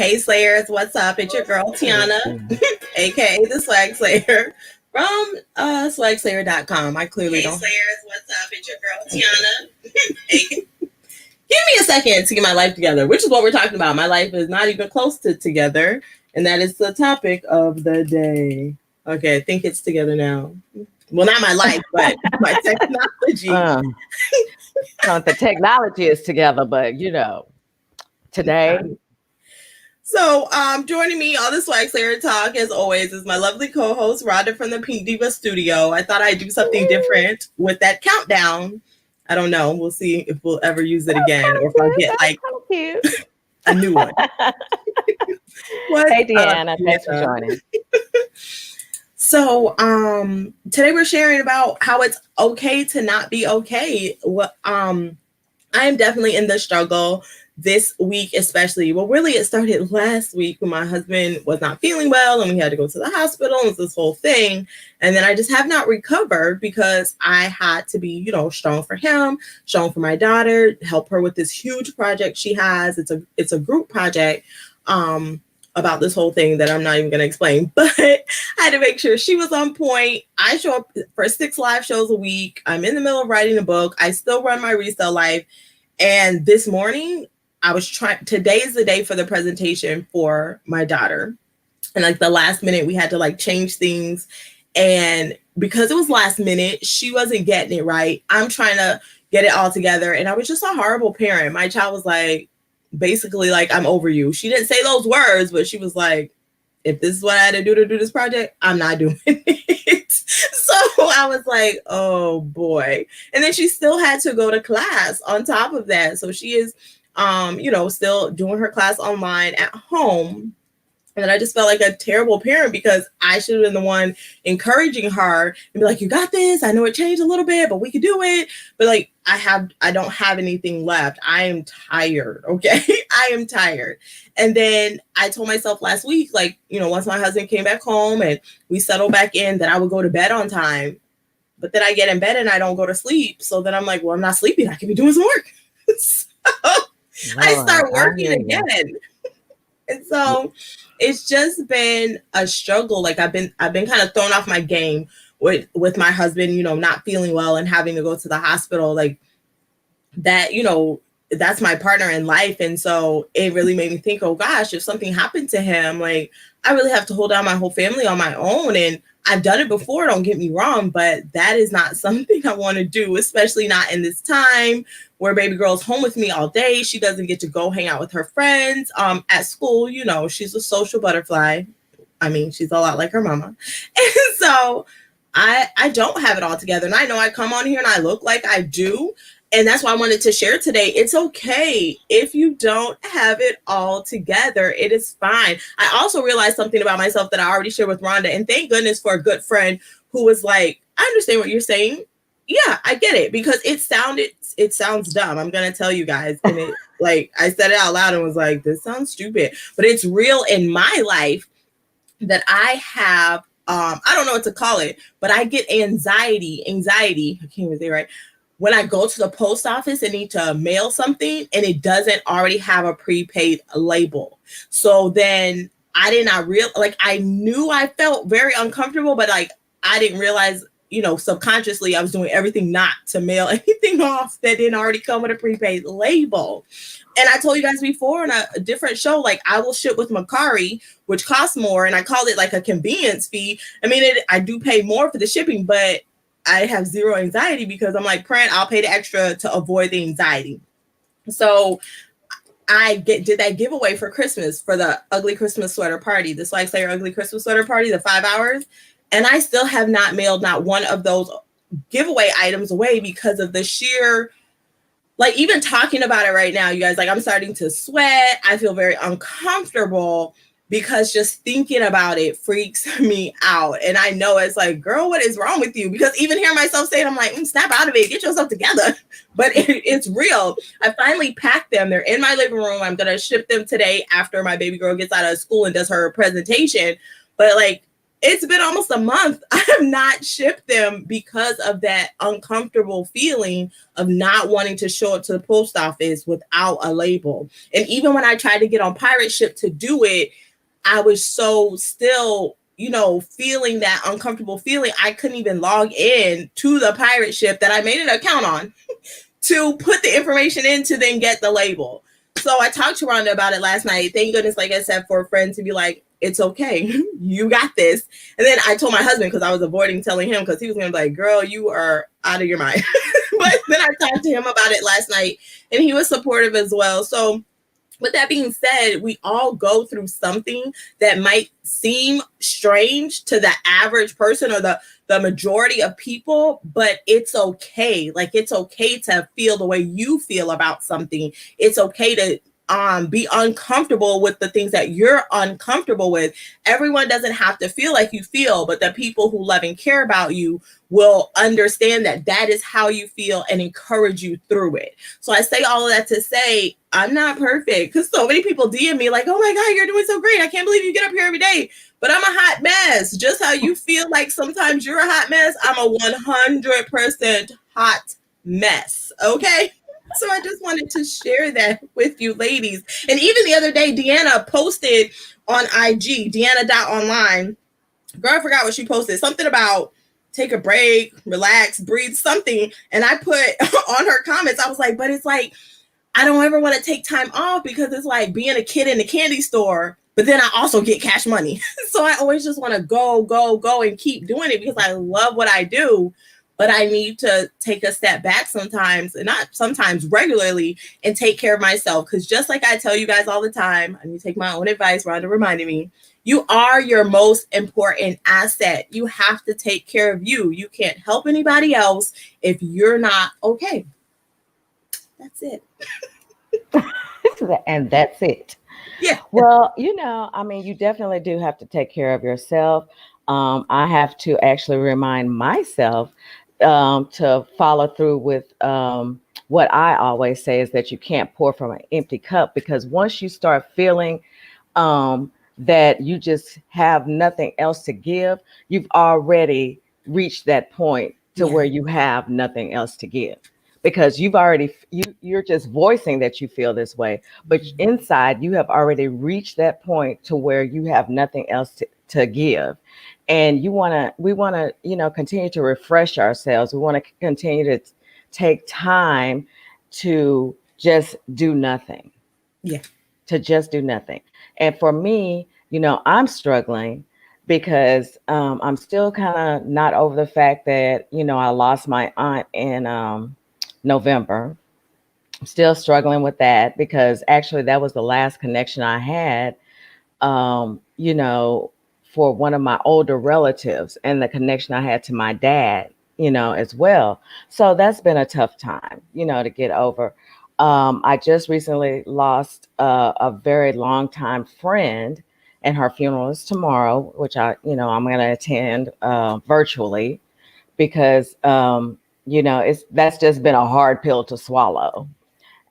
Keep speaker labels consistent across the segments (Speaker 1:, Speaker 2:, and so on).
Speaker 1: Hey Slayers, what's up? It's your girl Tiana, aka the Swag Slayer from swagslayer.com. I clearly don't. Hey Slayers, what's up? It's your girl Tiana. Give me a second to get my life together, which is what we're talking about. My life is not even close to together, and that is the topic of the day. Okay, I think it's together now. Well, not my life, but my technology.
Speaker 2: The technology is together, but today.
Speaker 1: So, joining me on the Swag Slayer Talk, as always, is my lovely co-host, Rhonda from the Pink Diva Studio. I thought I'd do something different with that countdown. I don't know. We'll see if we'll ever use it again, or if I'll get like a new one.
Speaker 2: Hey, Deanna. Thanks for joining.
Speaker 1: So, today we're sharing about how it's okay to not be okay. I am definitely in the struggle this week, especially. Well, really, it started last week when my husband was not feeling well and we had to go to the hospital. It was this whole thing. And then I just have not recovered because I had to be, strong for him, strong for my daughter, help her with this huge project she has. It's a group project about this whole thing that I'm not even going to explain, but I had to make sure she was on point. I show up for 6 live shows a week. I'm in the middle of writing a book. I still run my resale life. And this morning, today is the day for the presentation for my daughter. And like the last minute, we had to like change things. And because it was last minute, she wasn't getting it right. I'm trying to get it all together. And I was just a horrible parent. My child was like, basically like, I'm over you. She didn't say those words, but she was like, if this is what I had to do this project, I'm not doing it. So I was like, oh boy. And then she still had to go to class on top of that. So she is, still doing her class online at home. And I just felt like a terrible parent because I should have been the one encouraging her and be like, you got this. I know it changed a little bit, but we could do it. But like, I don't have anything left. I am tired. Okay. I am tired. And then I told myself last week, like, once my husband came back home and we settled back in, that I would go to bed on time. But then I get in bed and I don't go to sleep. So then I'm like, well, I'm not sleeping. I can be doing some work. So I start working again. And so it's just been a struggle. Like I've been kind of thrown off my game with my husband, not feeling well and having to go to the hospital. Like that, that's my partner in life. And so it really made me think, oh gosh, if something happened to him, like I really have to hold down my whole family on my own. And I've done it before, don't get me wrong, but that is not something I want to do, especially not in this time where baby girl's home with me all day. She doesn't get to go hang out with her friends at school. She's a social butterfly. I mean, she's a lot like her mama. And so I don't have it all together. And I know I come on here and I look like I do. And that's why I wanted to share today. It's okay if you don't have it all together. It is fine. I also realized something about myself that I already shared with Rhonda. And thank goodness for a good friend who was like, I understand what you're saying. Yeah, I get it. Because it sounds dumb. I'm going to tell you guys. And it like I said it out loud and was like, this sounds stupid. But it's real in my life that I have, I don't know what to call it, but I get anxiety. I can't even say it right. When I go to the post office and need to mail something and it doesn't already have a prepaid label. So then I did not I knew I felt very uncomfortable, but like I didn't realize, subconsciously I was doing everything not to mail anything off that didn't already come with a prepaid label. And I told you guys before on a different show, like I will ship with Mercari, which costs more. And I called it like a convenience fee. I mean, I do pay more for the shipping, but I have zero anxiety because I'm like, Print, I'll pay the extra to avoid the anxiety. So I did that giveaway for Christmas for the Ugly Christmas Sweater Party, the Swag Slayer Ugly Christmas Sweater Party, the 5 hours. And I still have not mailed not one of those giveaway items away because of the sheer, like even talking about it right now, you guys, like I'm starting to sweat. I feel very uncomfortable because just thinking about it freaks me out. And I know it's like, girl, what is wrong with you? Because even hearing myself say it, I'm like, snap out of it, get yourself together. But it's real. I finally packed them. They're in my living room. I'm going to ship them today after my baby girl gets out of school and does her presentation. But like, it's been almost a month. I have not shipped them because of that uncomfortable feeling of not wanting to show up to the post office without a label. And even when I tried to get on Pirate Ship to do it, I was so still, feeling that uncomfortable feeling. I couldn't even log in to the Pirate Ship that I made an account on to put the information in to then get the label. So I talked to Rhonda about it last night. Thank goodness, like I said, for a friend to be like, it's okay. You got this. And then I told my husband, because I was avoiding telling him, because he was going to be like, girl, you are out of your mind. But then I talked to him about it last night, and he was supportive as well. So with that being said, we all go through something that might seem strange to the average person or the majority of people, but it's okay. Like, it's okay to feel the way you feel about something. It's okay to be uncomfortable with the things that you're uncomfortable with. Everyone doesn't have to feel like you feel, but the people who love and care about you will understand that that is how you feel and encourage you through it. So I say all of that to say, I'm not perfect, because so many people DM me like, oh my God, you're doing so great. I can't believe you get up here every day. But I'm a hot mess. Just how you feel like sometimes you're a hot mess, I'm a 100% hot mess. Okay? So I just wanted to share that with you ladies. And even the other day, Deanna posted on IG, Deanna.online. Girl, I forgot what she posted. Something about take a break, relax, breathe, something. And I put on her comments, I was like, but it's like, I don't ever want to take time off, because it's like being a kid in the candy store, but then I also get cash money. So I always just want to go and keep doing it, because I love what I do. But I need to take a step back sometimes, and not sometimes, regularly, and take care of myself. Because just like I tell you guys all the time, I need to take my own advice. Rhonda reminded me, you are your most important asset. You have to take care of you. You can't help anybody else if you're not okay. That's it.
Speaker 2: And that's it.
Speaker 1: Yeah.
Speaker 2: Well, I mean, you definitely do have to take care of yourself. I have to actually remind myself to follow through with what I always say is that you can't pour from an empty cup, because once you start feeling that you just have nothing else to give, you've already reached that point to where you have nothing else to give, because you're just voicing that you feel this way, but inside you have already reached that point to where you have nothing else to give. And we want to, continue to refresh ourselves. We want to continue to take time to just do nothing.
Speaker 1: Yeah.
Speaker 2: To just do nothing. And for me, I'm struggling because I'm still kind of not over the fact that, I lost my aunt in November. I'm still struggling with that, because actually that was the last connection I had, for one of my older relatives, and the connection I had to my dad, as well. So that's been a tough time, to get over. I just recently lost a very long time friend, and her funeral is tomorrow, which I'm going to attend virtually, because, that's just been a hard pill to swallow.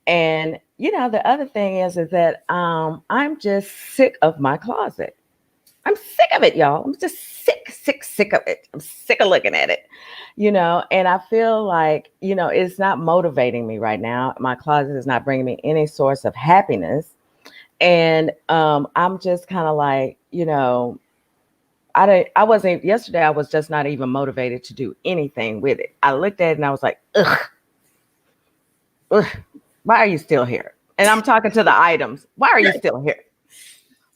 Speaker 2: And, the other thing is that I'm just sick of my closet. I'm sick of it, y'all. I'm just sick of it. I'm sick of looking at it, and I feel like, it's not motivating me right now. My closet is not bringing me any source of happiness. And I'm just kind of like, yesterday I was just not even motivated to do anything with it. I looked at it and I was like, ugh, why are you still here? And I'm talking to the items. Why are you still here?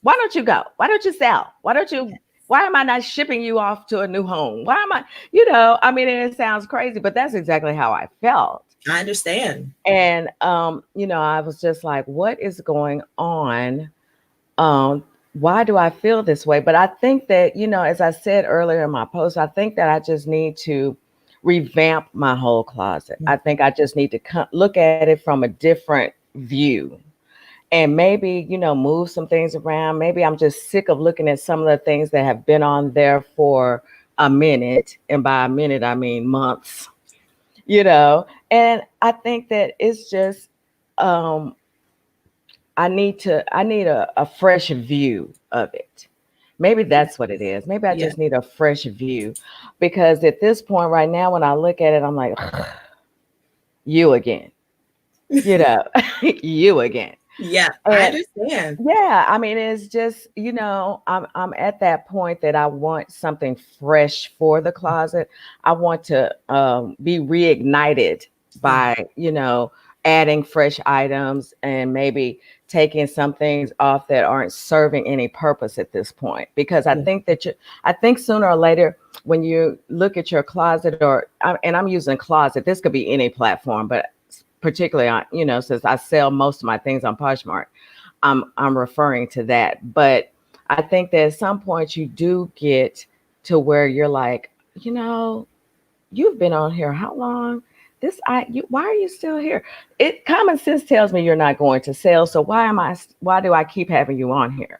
Speaker 2: Why don't you go? Why don't you sell? Why am I not shipping you off to a new home? Why am I, it sounds crazy, but that's exactly how I felt.
Speaker 1: I understand.
Speaker 2: And, I was just like, what is going on? Why do I feel this way? But I think that, as I said earlier in my post, I think that I just need to revamp my whole closet. I think I just need to look at it from a different view. And maybe, move some things around. Maybe I'm just sick of looking at some of the things that have been on there for a minute. And by a minute, I mean months, and I think that it's just, I need a fresh view of it. Maybe that's what it is. Maybe I
Speaker 1: Yeah.
Speaker 2: just need a fresh view, because at this point right now, when I look at it, I'm like, you again, you know, you again.
Speaker 1: Yeah, I
Speaker 2: And
Speaker 1: understand.
Speaker 2: yeah, I mean, it's just, I'm at that point that I want something fresh for the closet. I want to be reignited
Speaker 1: Yeah.
Speaker 2: by, adding fresh items and maybe taking some things off that aren't serving any purpose at this point. Because
Speaker 1: Yeah.
Speaker 2: I think sooner or later, when you look at your closet, and I'm using closet, this could be any platform, but particularly on, since I sell most of my things on Poshmark, I'm referring to that. But I think that at some point you do get to where you're like, you've been on here how long? Why are you still here? It common sense tells me you're not going to sell. So why do I keep having you on here?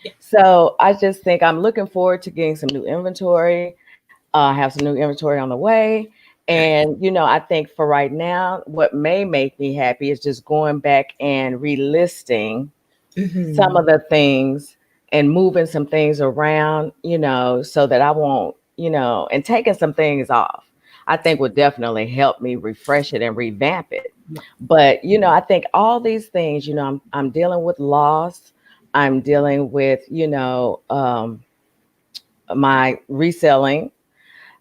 Speaker 1: Yeah.
Speaker 2: So I just think I'm looking forward to getting some new inventory. Have some new inventory on the way.
Speaker 1: Nice.
Speaker 2: And, I think for right now, what may make me happy is just going back and relisting some
Speaker 1: Hmm.
Speaker 2: of the things and moving some things around, so that I won't, and taking some things off, I think would definitely help me refresh it and revamp it. But, I think all these things, I'm dealing with loss. I'm dealing with, my reselling,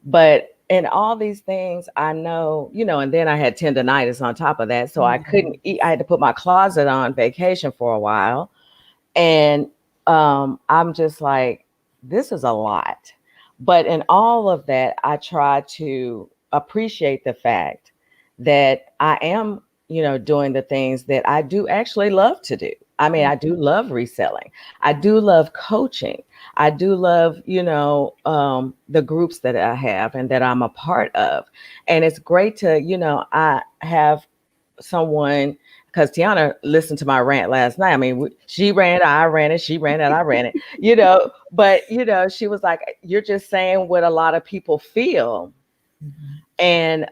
Speaker 2: but in all these things, I know, and then I had tendonitis on top of that. So I couldn't
Speaker 1: Mhm.
Speaker 2: eat. I had to put my closet on vacation for a while. And I'm just like, this is a lot. But in all of that, I try to appreciate the fact that I am, doing the things that I do actually love to do. I mean, I do love reselling. I do love coaching. I do love, the groups that I have and that I'm a part of. And it's great to, I have someone, because Tiana listened to my rant last night. I mean, she ran it, I ran it, she ran it, I ran it, but, she was like, you're just saying what a lot of people feel
Speaker 1: Mhm.
Speaker 2: and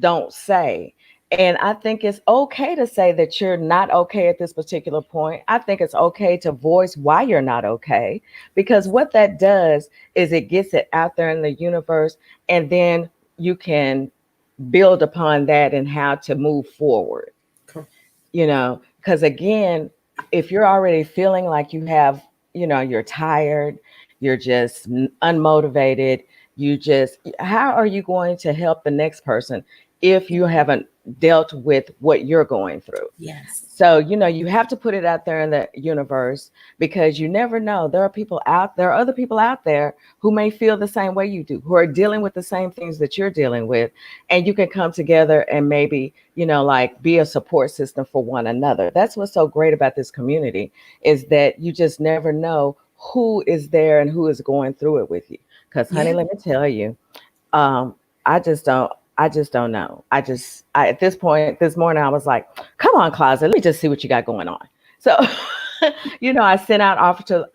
Speaker 2: don't say. And I think it's okay to say that you're not okay at this particular point. I think it's okay to voice why you're not okay, because what that does is it gets it out there in the universe, and then you can build upon that and how to move forward,
Speaker 1: Cool.
Speaker 2: because again, if you're already feeling like you have, you're tired, you're just unmotivated, how are you going to help the next person if you haven't dealt with what you're going through?
Speaker 1: Yes.
Speaker 2: So, you have to put it out there in the universe, because you never know. There are other people out there who may feel the same way you do, who are dealing with the same things that you're dealing with. And you can come together and maybe, like be a support system for one another. That's what's so great about this community, is that you just never know who is there and who is going through it with you. Because, honey,
Speaker 1: Yeah.
Speaker 2: let me tell you, um, I just don't know. At this point, this morning, I was like, come on, closet, let me just see what you got going on. So, I sent out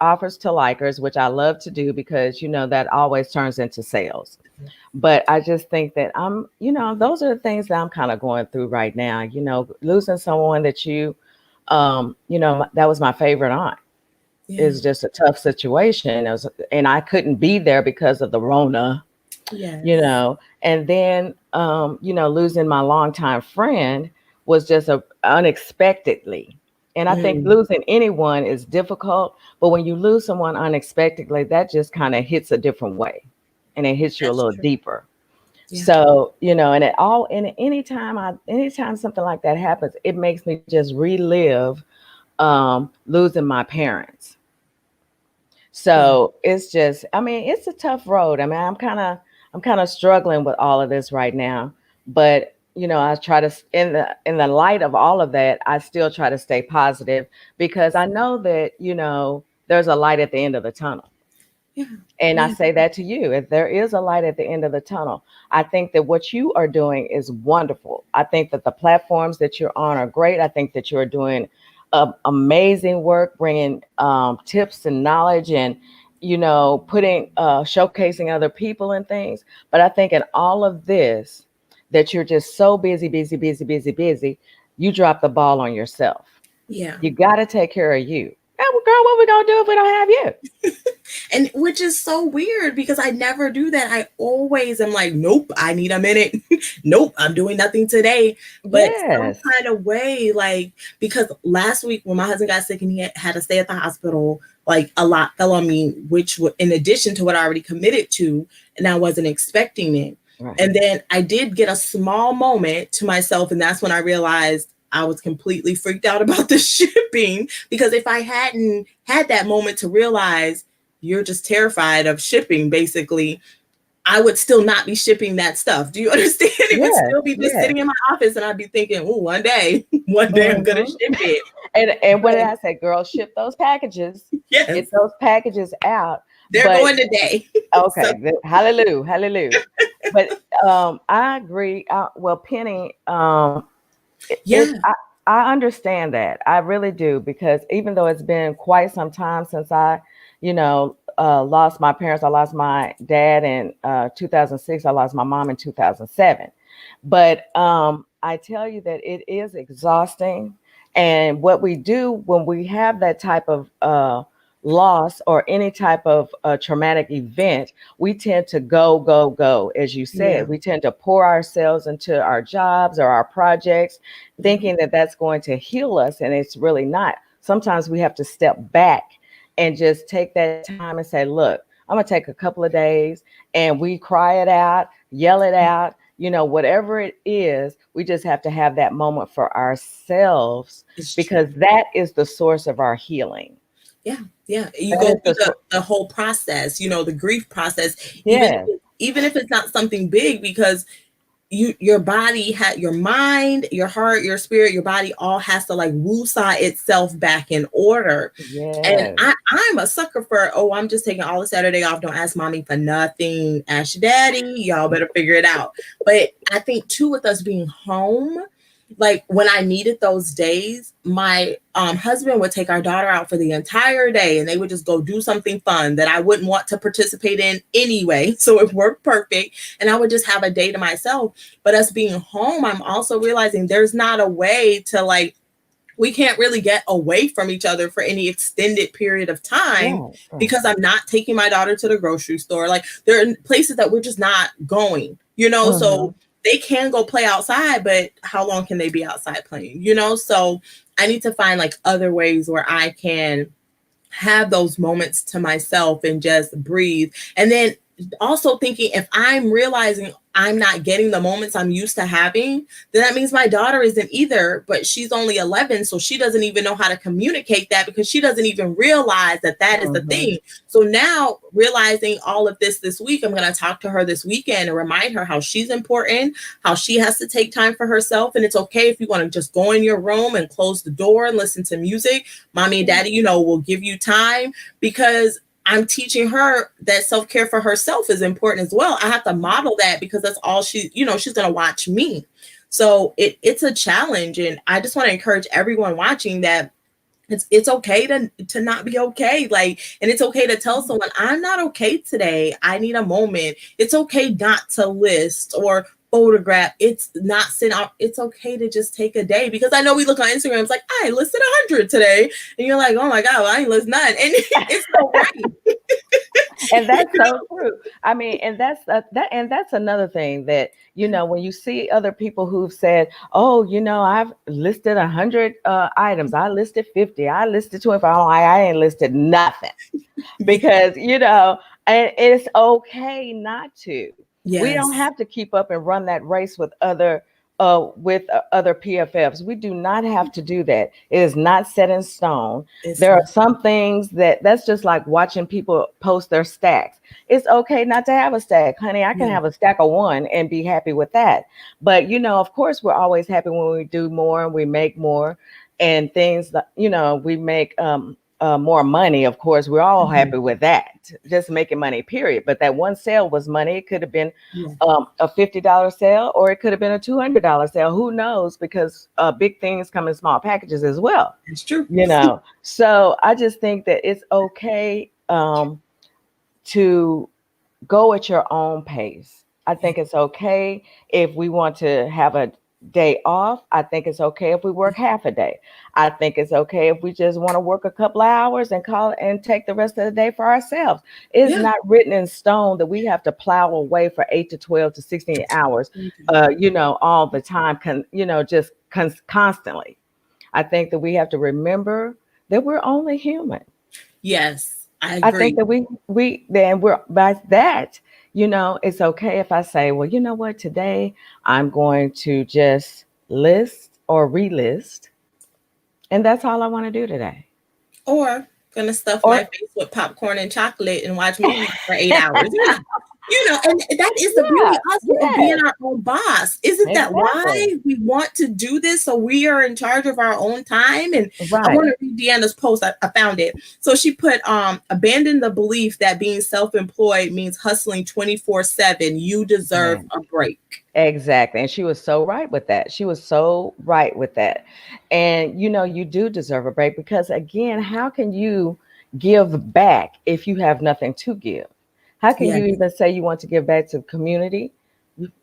Speaker 2: offers to likers, which I love to do, because, that always turns into sales. But I just think that those are the things that I'm kind of going through right now, losing someone that that was my favorite aunt.
Speaker 1: Yeah.
Speaker 2: Is just a tough situation. And I couldn't be there because of the Rona,
Speaker 1: Yes.
Speaker 2: and then losing my longtime friend was just unexpectedly. And I think
Speaker 1: Mm,
Speaker 2: losing anyone is difficult, but when you lose someone unexpectedly, that just kind of hits a different way, and it hits you a
Speaker 1: that's
Speaker 2: little
Speaker 1: true.
Speaker 2: deeper.
Speaker 1: Yeah.
Speaker 2: So, and anytime something like that happens, it makes me just relive losing my parents.
Speaker 1: Yeah.
Speaker 2: So it's just, I mean, it's a tough road. I mean, I'm kind of struggling with all of this right now, but I try to, in the light of all of that, I still try to stay positive, because I know that, there's a light at the end of the tunnel.
Speaker 1: Yeah.
Speaker 2: And I
Speaker 1: Yeah.
Speaker 2: say that to you. If there is a light at the end of the tunnel, I think that what you are doing is wonderful. I think that the platforms that you're on are great. I think that you're doing amazing work, bringing tips and knowledge, and putting showcasing other people and things. But I think in all of this, that you're just so busy, busy, busy, busy, busy. You drop the ball on yourself.
Speaker 1: Yeah.
Speaker 2: You got to take care of you. well, girl, what we gonna do if we don't have you?
Speaker 1: And which is so weird because I never do that. I always am like, nope, I need a minute. Nope, I'm doing nothing today. But some
Speaker 2: Yes.
Speaker 1: kind of way, like, because last week when my husband got sick and he had to stay at the hospital, like a lot fell on me, which in addition to what I already committed to, and I wasn't expecting it.
Speaker 2: Right.
Speaker 1: And then I did get a small moment to myself, and that's when I realized I was completely freaked out about the shipping. Because if I hadn't had that moment to realize you're just terrified of shipping, basically, I would still not be shipping that stuff. Do you understand? It would
Speaker 2: Yes.
Speaker 1: still be just
Speaker 2: Yes.
Speaker 1: sitting in my office, and I'd be thinking, oh, one day I'm gonna
Speaker 2: Mhm.
Speaker 1: ship it.
Speaker 2: And what did
Speaker 1: But
Speaker 2: I say? Girl, ship those packages.
Speaker 1: yes,
Speaker 2: Get those packages out.
Speaker 1: they're
Speaker 2: But
Speaker 1: going today. So
Speaker 2: okay, hallelujah, hallelujah. But I agree. Well, Penny,
Speaker 1: yeah,
Speaker 2: I understand that. I really do, because even though it's been quite some time since I, lost my parents. I lost my dad in 2006. I lost my mom in 2007. But I tell you that it is exhausting. And what we do when we have that type of loss or any type of traumatic event, we tend to go, go, go. As you
Speaker 1: yeah,
Speaker 2: said, we tend to pour ourselves into our jobs or our projects,
Speaker 1: yeah.
Speaker 2: thinking that that's going to heal us. And it's really not. Sometimes we have to step back and just take that time and say, look, I'm going to take a couple of days, and we cry it out, yell it out, whatever it is. We just have to have that moment for ourselves,
Speaker 1: It's true.
Speaker 2: because that is the source of our healing.
Speaker 1: Yeah, yeah. You
Speaker 2: That
Speaker 1: go
Speaker 2: is
Speaker 1: through
Speaker 2: the source.
Speaker 1: the whole process, the grief process,
Speaker 2: Yes.
Speaker 1: even if it's not something big, because your body had your mind, your heart, your spirit, your body all has to like woosah itself back in order. And
Speaker 2: Yes.
Speaker 1: I'm a sucker for, oh, I'm just taking all the Saturday off. Don't ask mommy for nothing. Ask your daddy. Y'all better figure it out. But I think too, with us being home, like when I needed those days, my husband would take our daughter out for the entire day, and they would just go do something fun that I wouldn't want to participate in anyway. So it worked perfect. And I would just have a day to myself. But us being home, I'm also realizing there's not a way to like, we can't really get away from each other for any extended period of time
Speaker 2: Right. Right.
Speaker 1: because I'm not taking my daughter to the grocery store. Like there are places that we're just not going, so
Speaker 2: Mhm.
Speaker 1: they can go play outside, but how long can they be outside playing? So I need to find like other ways where I can have those moments to myself and just breathe. And then also thinking, if I'm realizing I'm not getting the moments I'm used to having, then that means my daughter isn't either, but she's only 11. So she doesn't even know how to communicate that because she doesn't even realize that that is the
Speaker 2: Mhm.
Speaker 1: thing. So now realizing all of this week, I'm going to talk to her this weekend and remind her how she's important, how she has to take time for herself. And it's okay if you want to just go in your room and close the door and listen to music. Mommy and daddy, will give you time, because I'm teaching her that self-care for herself is important as well. I have to model that because that's all she's going to watch me. So it's a challenge. And I just want to encourage everyone watching that it's okay to not be okay. Like, and it's okay to tell someone, I'm not okay today. I need a moment. It's okay not to list or photograph. It's not sit out. It's okay to just take a day, because I know we look on Instagram. It's like, I listed 100 today. And you're like, oh my God, well, I ain't list none. And it's so right.
Speaker 2: And
Speaker 1: you
Speaker 2: that's
Speaker 1: know?
Speaker 2: so true. I mean, and that's another thing that, when you see other people who've said, oh, I've listed 100 items, I listed 50, I listed 25, I ain't listed nothing. Because, and it's okay not to. We don't
Speaker 1: Yes.
Speaker 2: have to keep up and run that race with other PFFs. We do not have to do that. It is not set in stone.
Speaker 1: It's
Speaker 2: There are
Speaker 1: not.
Speaker 2: some things that's just like watching people post their stacks. It's okay not to have a stack, honey. I can
Speaker 1: Yeah.
Speaker 2: have a stack of one and be happy with that. But of course, we're always happy when we do more and we make more, and things that we make more money. Of course, we're all
Speaker 1: Mhm.
Speaker 2: happy with that, just making money, period. But that one sale was money. It could have been
Speaker 1: Yeah.
Speaker 2: a $50 sale, or it could have been a $200 sale. Who knows? Because big things come in small packages as well.
Speaker 1: It's true.
Speaker 2: So I just think that it's okay to go at your own pace. I
Speaker 1: Yeah.
Speaker 2: think it's okay if we want to have day off. I think it's okay if we work half a day. I think it's okay if we just want to work a couple of hours and call and take the rest of the day for ourselves. It's
Speaker 1: Yeah.
Speaker 2: not written in stone that we have to plow away for 8 to 12 to 16 hours, all the time, constantly. I think that we have to remember that we're only human.
Speaker 1: Yes, I
Speaker 2: I think
Speaker 1: agree.
Speaker 2: that we then we're by that, it's okay if I say, well, you know what, today I'm going to just list or relist, and that's all I want to do today.
Speaker 1: Or gonna stuff my
Speaker 2: Or
Speaker 1: face with popcorn and chocolate and watch movies for 8 hours. And that is the beauty
Speaker 2: yeah,
Speaker 1: also of being
Speaker 2: yes,
Speaker 1: our own boss. Isn't that
Speaker 2: exactly.
Speaker 1: why we want to do this? So we are in charge of our own time. And I
Speaker 2: Right.
Speaker 1: want to read Deanna's post. I found it. So she put, abandon the belief that being self-employed means hustling 24/7. You deserve
Speaker 2: Yeah.
Speaker 1: a break.
Speaker 2: Exactly. And she was so right with that. She was so right with that. And you do deserve a break because again, how can you give back if you have nothing to give? How can
Speaker 1: Yes.
Speaker 2: you even say you want to give back to the community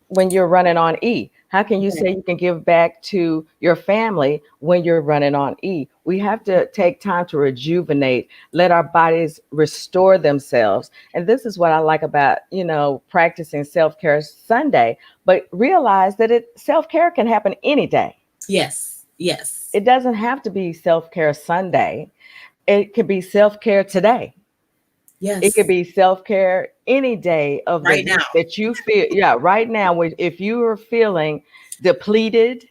Speaker 2: when you're running on E? How can you say you can give back to your family when you're running on E? We have to take time to rejuvenate, let our bodies restore themselves. And this is what I like about, practicing self-care Sunday, but realize that self-care can happen any day.
Speaker 1: Yes. Yes.
Speaker 2: It doesn't have to be self-care Sunday. It could be self-care today. It could
Speaker 1: Yes.
Speaker 2: be self-care any day of the
Speaker 1: Right now.
Speaker 2: week that you feel, yeah, right now, if you are feeling depleted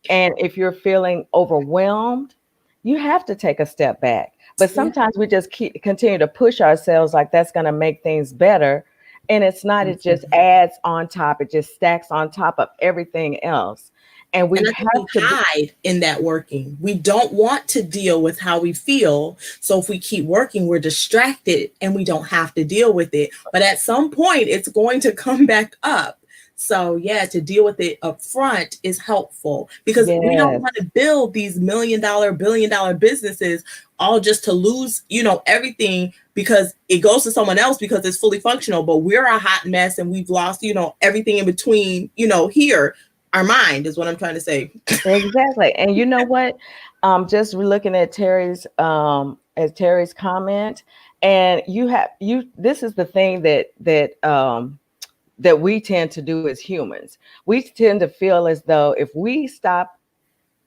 Speaker 2: and if you're feeling overwhelmed, you have to take a step back. But
Speaker 1: Yeah.
Speaker 2: sometimes we just continue to push ourselves like that's going to make things better. And it's not, it just adds on top, it just stacks on top of everything else. And we
Speaker 1: And I think we
Speaker 2: have to be,
Speaker 1: hide in that working. We don't want to deal with how we feel. So if we keep working, we're distracted and we don't have to deal with it. But at some point, it's going to come back up. So yeah, to deal with it up front is helpful because we don't
Speaker 2: yes,
Speaker 1: want to build these $1 million, $1 billion businesses all just to lose, everything because it goes to someone else because it's fully functional. But we're a hot mess and we've lost, everything in between, here our mind is what I'm trying to say.
Speaker 2: exactly. And you know what? Just looking at Terry's comment, and this is the thing that we tend to do as humans. We tend to feel as though if we stop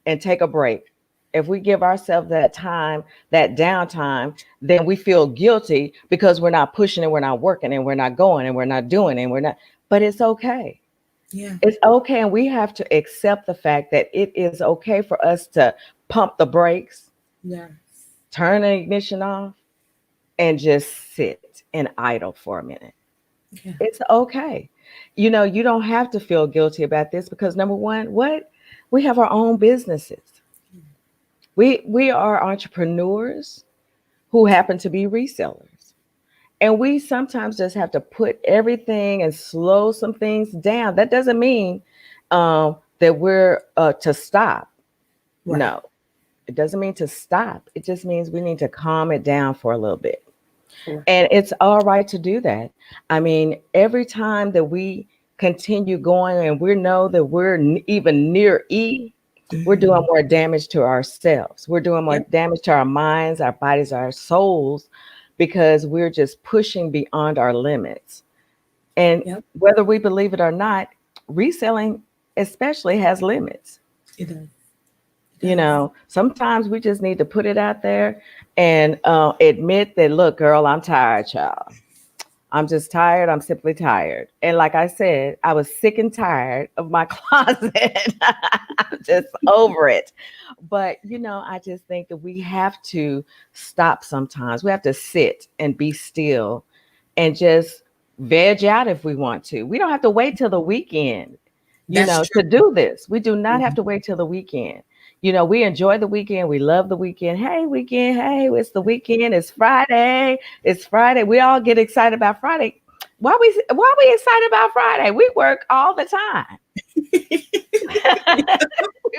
Speaker 2: and take a break, if we give ourselves that time, that downtime, then we feel guilty because we're not pushing and we're not working and we're not going and we're not doing and we're not, but it's okay.
Speaker 1: Yeah.
Speaker 2: It's okay. And we have to accept the fact that it is okay for us to pump the brakes,
Speaker 1: Yeah.
Speaker 2: turn the ignition off, and just sit and idle for a minute.
Speaker 1: Yeah.
Speaker 2: It's okay. You don't have to feel guilty about this because number one, we have our own businesses. We are entrepreneurs who happen to be resellers. And we sometimes just have to put everything and slow some things down. That doesn't mean that we're to stop.
Speaker 1: Right.
Speaker 2: No, it doesn't mean to stop. It just means we need to calm it down for a little bit.
Speaker 1: Correct.
Speaker 2: And it's all right to do that. I mean, every time that we continue going and we know that we're even near E, we're
Speaker 1: Mhm.
Speaker 2: doing more damage to ourselves. We're doing more
Speaker 1: Yep.
Speaker 2: damage to our minds, our bodies, our souls, because we're just pushing beyond our limits. And
Speaker 1: Yep.
Speaker 2: whether we believe it or not, reselling especially has limits.
Speaker 1: It does. It does.
Speaker 2: Sometimes we just need to put it out there and admit that, look, girl, I'm tired, child. I'm just tired. I'm simply tired. And like I said, I was sick and tired of my closet. I'm just over it. But, I just think that we have to stop sometimes. We have to sit and be still and just veg out if we want to. We don't have to wait till the weekend,
Speaker 1: That's
Speaker 2: to
Speaker 1: true.
Speaker 2: do this. We do not have
Speaker 1: Mhm.
Speaker 2: to wait till the weekend. We enjoy the weekend. We love the weekend. Hey, weekend. Hey, it's the weekend. It's Friday. It's Friday. We all get excited about Friday. Why we excited about Friday? We work all the time. We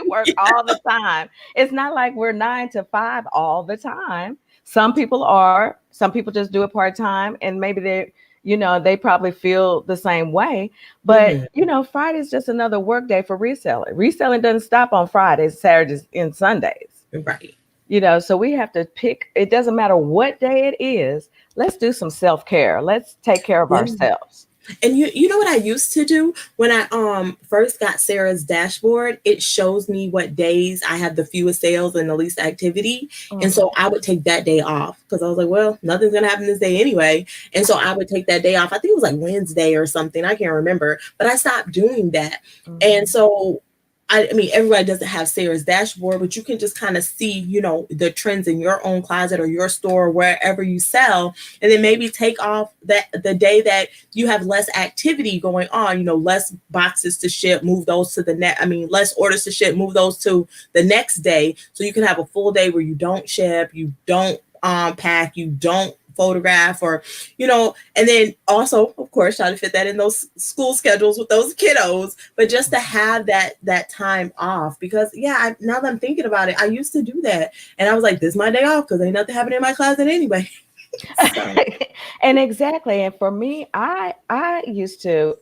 Speaker 2: work all the time. It's not like we're 9 to 5 all the time. Some people are. Some people just do it part time, and maybe they probably feel the same way. But,
Speaker 1: Mhm.
Speaker 2: Friday is just another work day for reselling. Reselling doesn't stop on Fridays, Saturdays, and Sundays.
Speaker 1: Right.
Speaker 2: So we have to pick, it doesn't matter what day it is. Let's do some self-care. Let's take care of
Speaker 1: Yeah.
Speaker 2: ourselves.
Speaker 1: And you know what I used to do when I first got Sarah's dashboard? It shows me what days I have the fewest sales and the least activity. And
Speaker 2: Mhm.
Speaker 1: so I would take that day off because I was like, well, nothing's gonna happen this day anyway. And so I would take that day off. I think it was like Wednesday or something. I can't remember, but I stopped doing that. And
Speaker 2: Mhm.
Speaker 1: so I mean, everybody doesn't have Sarah's dashboard, but you can just kind of see, the trends in your own closet or your store, wherever you sell, and then maybe take off that the day that you have less activity going on, less boxes to ship, move those to the net. I mean, less orders to ship, move those to the next day. So you can have a full day where you don't ship, you don't pack, you don't photograph, or and then also of course try to fit that in those school schedules with those kiddos, but just to have that time off. Because now that I'm thinking about it, I used to do that, and I was like, this is my day off because ain't nothing happening in my closet anyway. So
Speaker 2: And exactly. And for me, I used to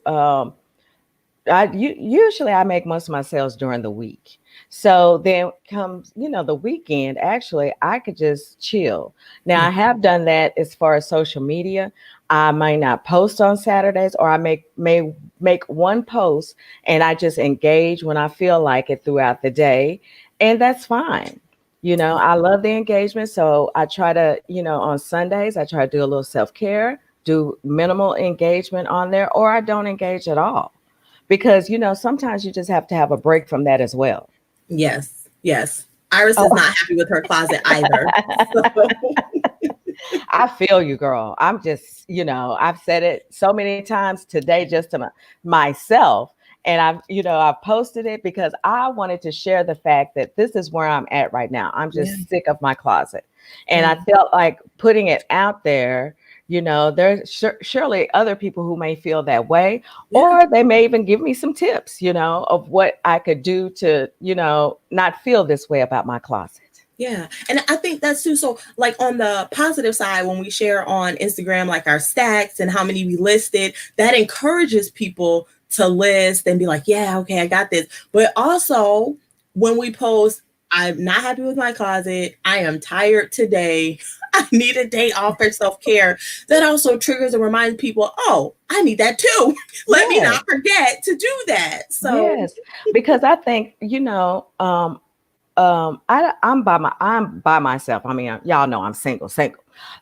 Speaker 2: usually I make most of my sales during the week. So then comes, the weekend, actually, I could just chill. Now I have done that as far as social media. I might not post on Saturdays, or I may make one post and I just engage when I feel like it throughout the day. And that's fine. I love the engagement. So I try to, on Sundays, I try to do a little self-care, do minimal engagement on there, or I don't engage at all, because sometimes you just have to have a break from that as well.
Speaker 1: yes, yes, Iris
Speaker 2: Oh,
Speaker 1: is not happy with her closet either. So
Speaker 2: I feel you, girl. I'm just, I've said it so many times today just to myself. And I've posted it because I wanted to share the fact that this is where I'm at right now. I'm
Speaker 1: yeah,
Speaker 2: just sick of my closet. And I
Speaker 1: yeah,
Speaker 2: felt like putting it out there. There's surely other people who may feel that way,
Speaker 1: yeah.
Speaker 2: or they may even give me some tips, of what I could do to, not feel this way about my closet.
Speaker 1: Yeah. And I think that's too. So, like on the positive side, when we share on Instagram, like our stats and how many we listed, that encourages people to list and be like, yeah, okay, I got this. But also, when we post, I'm not happy with my closet, I am tired today, I need a day off for self care, that also triggers and reminds people, oh, I need that too. Let me
Speaker 2: Yes.
Speaker 1: not forget to do that. So,
Speaker 2: Yes, because I think I'm by myself. I mean, y'all know I'm single. So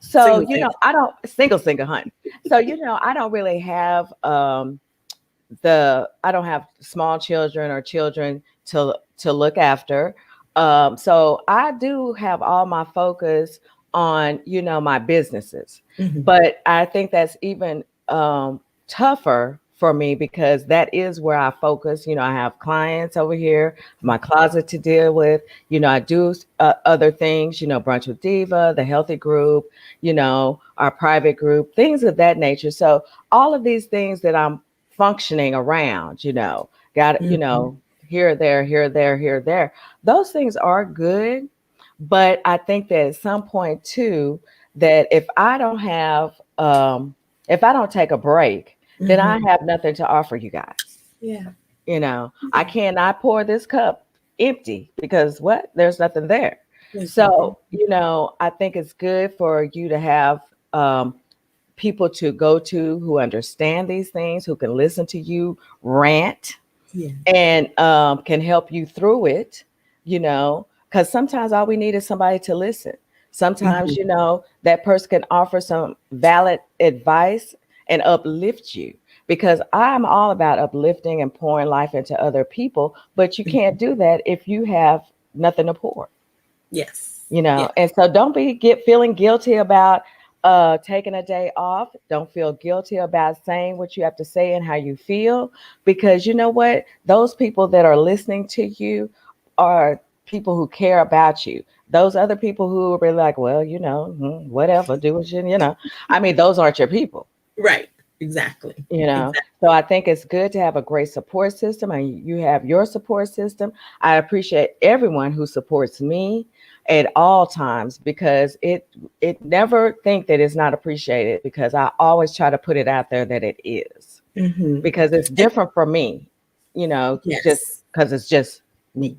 Speaker 1: single, single.
Speaker 2: I don't single, honey. So I don't really have I don't have small children or children to look after. So I do have all my focus on my businesses,
Speaker 1: Mhm.
Speaker 2: but I think that's even tougher for me because that is where I focus. I have clients over here, my closet to deal with. I do other things. Brunch with Diva, the Healthy Group. Our private group, things of that nature. So all of these things that I'm functioning around, got,
Speaker 1: Mhm.
Speaker 2: here, there, here, there, here, there. Those things are good. But I think that at some point too, that if I don't take a break, then I
Speaker 1: Mhm.
Speaker 2: have nothing to offer you guys.
Speaker 1: Yeah.
Speaker 2: I cannot pour this cup empty because what? There's nothing there.
Speaker 1: There's nothing.
Speaker 2: So, I think it's good for you to have um, people to go to who understand these things, who can listen to you rant
Speaker 1: Yeah.
Speaker 2: and can help you through it, because sometimes all we need is somebody to listen. Sometimes,
Speaker 1: Mhm.
Speaker 2: that person can offer some valid advice and uplift you, because I'm all about uplifting and pouring life into other people, but you can't do that if you have nothing to pour.
Speaker 1: Yes. Yeah.
Speaker 2: And so don't feeling guilty about taking a day off. Don't feel guilty about saying what you have to say and how you feel, because you know what? Those people that are listening to you are people who care about you. Those other people who are like, well, whatever, do what you. I mean, those aren't your people.
Speaker 1: Right. Exactly.
Speaker 2: You know,
Speaker 1: Exactly.
Speaker 2: so I think it's good to have a great support system, and you have your support system. I appreciate everyone who supports me at all times, because it never think that it's not appreciated, because I always try to put it out there that it is,
Speaker 1: Hmm.
Speaker 2: because it's
Speaker 1: And
Speaker 2: different for me, just
Speaker 1: yes.
Speaker 2: because it's just me.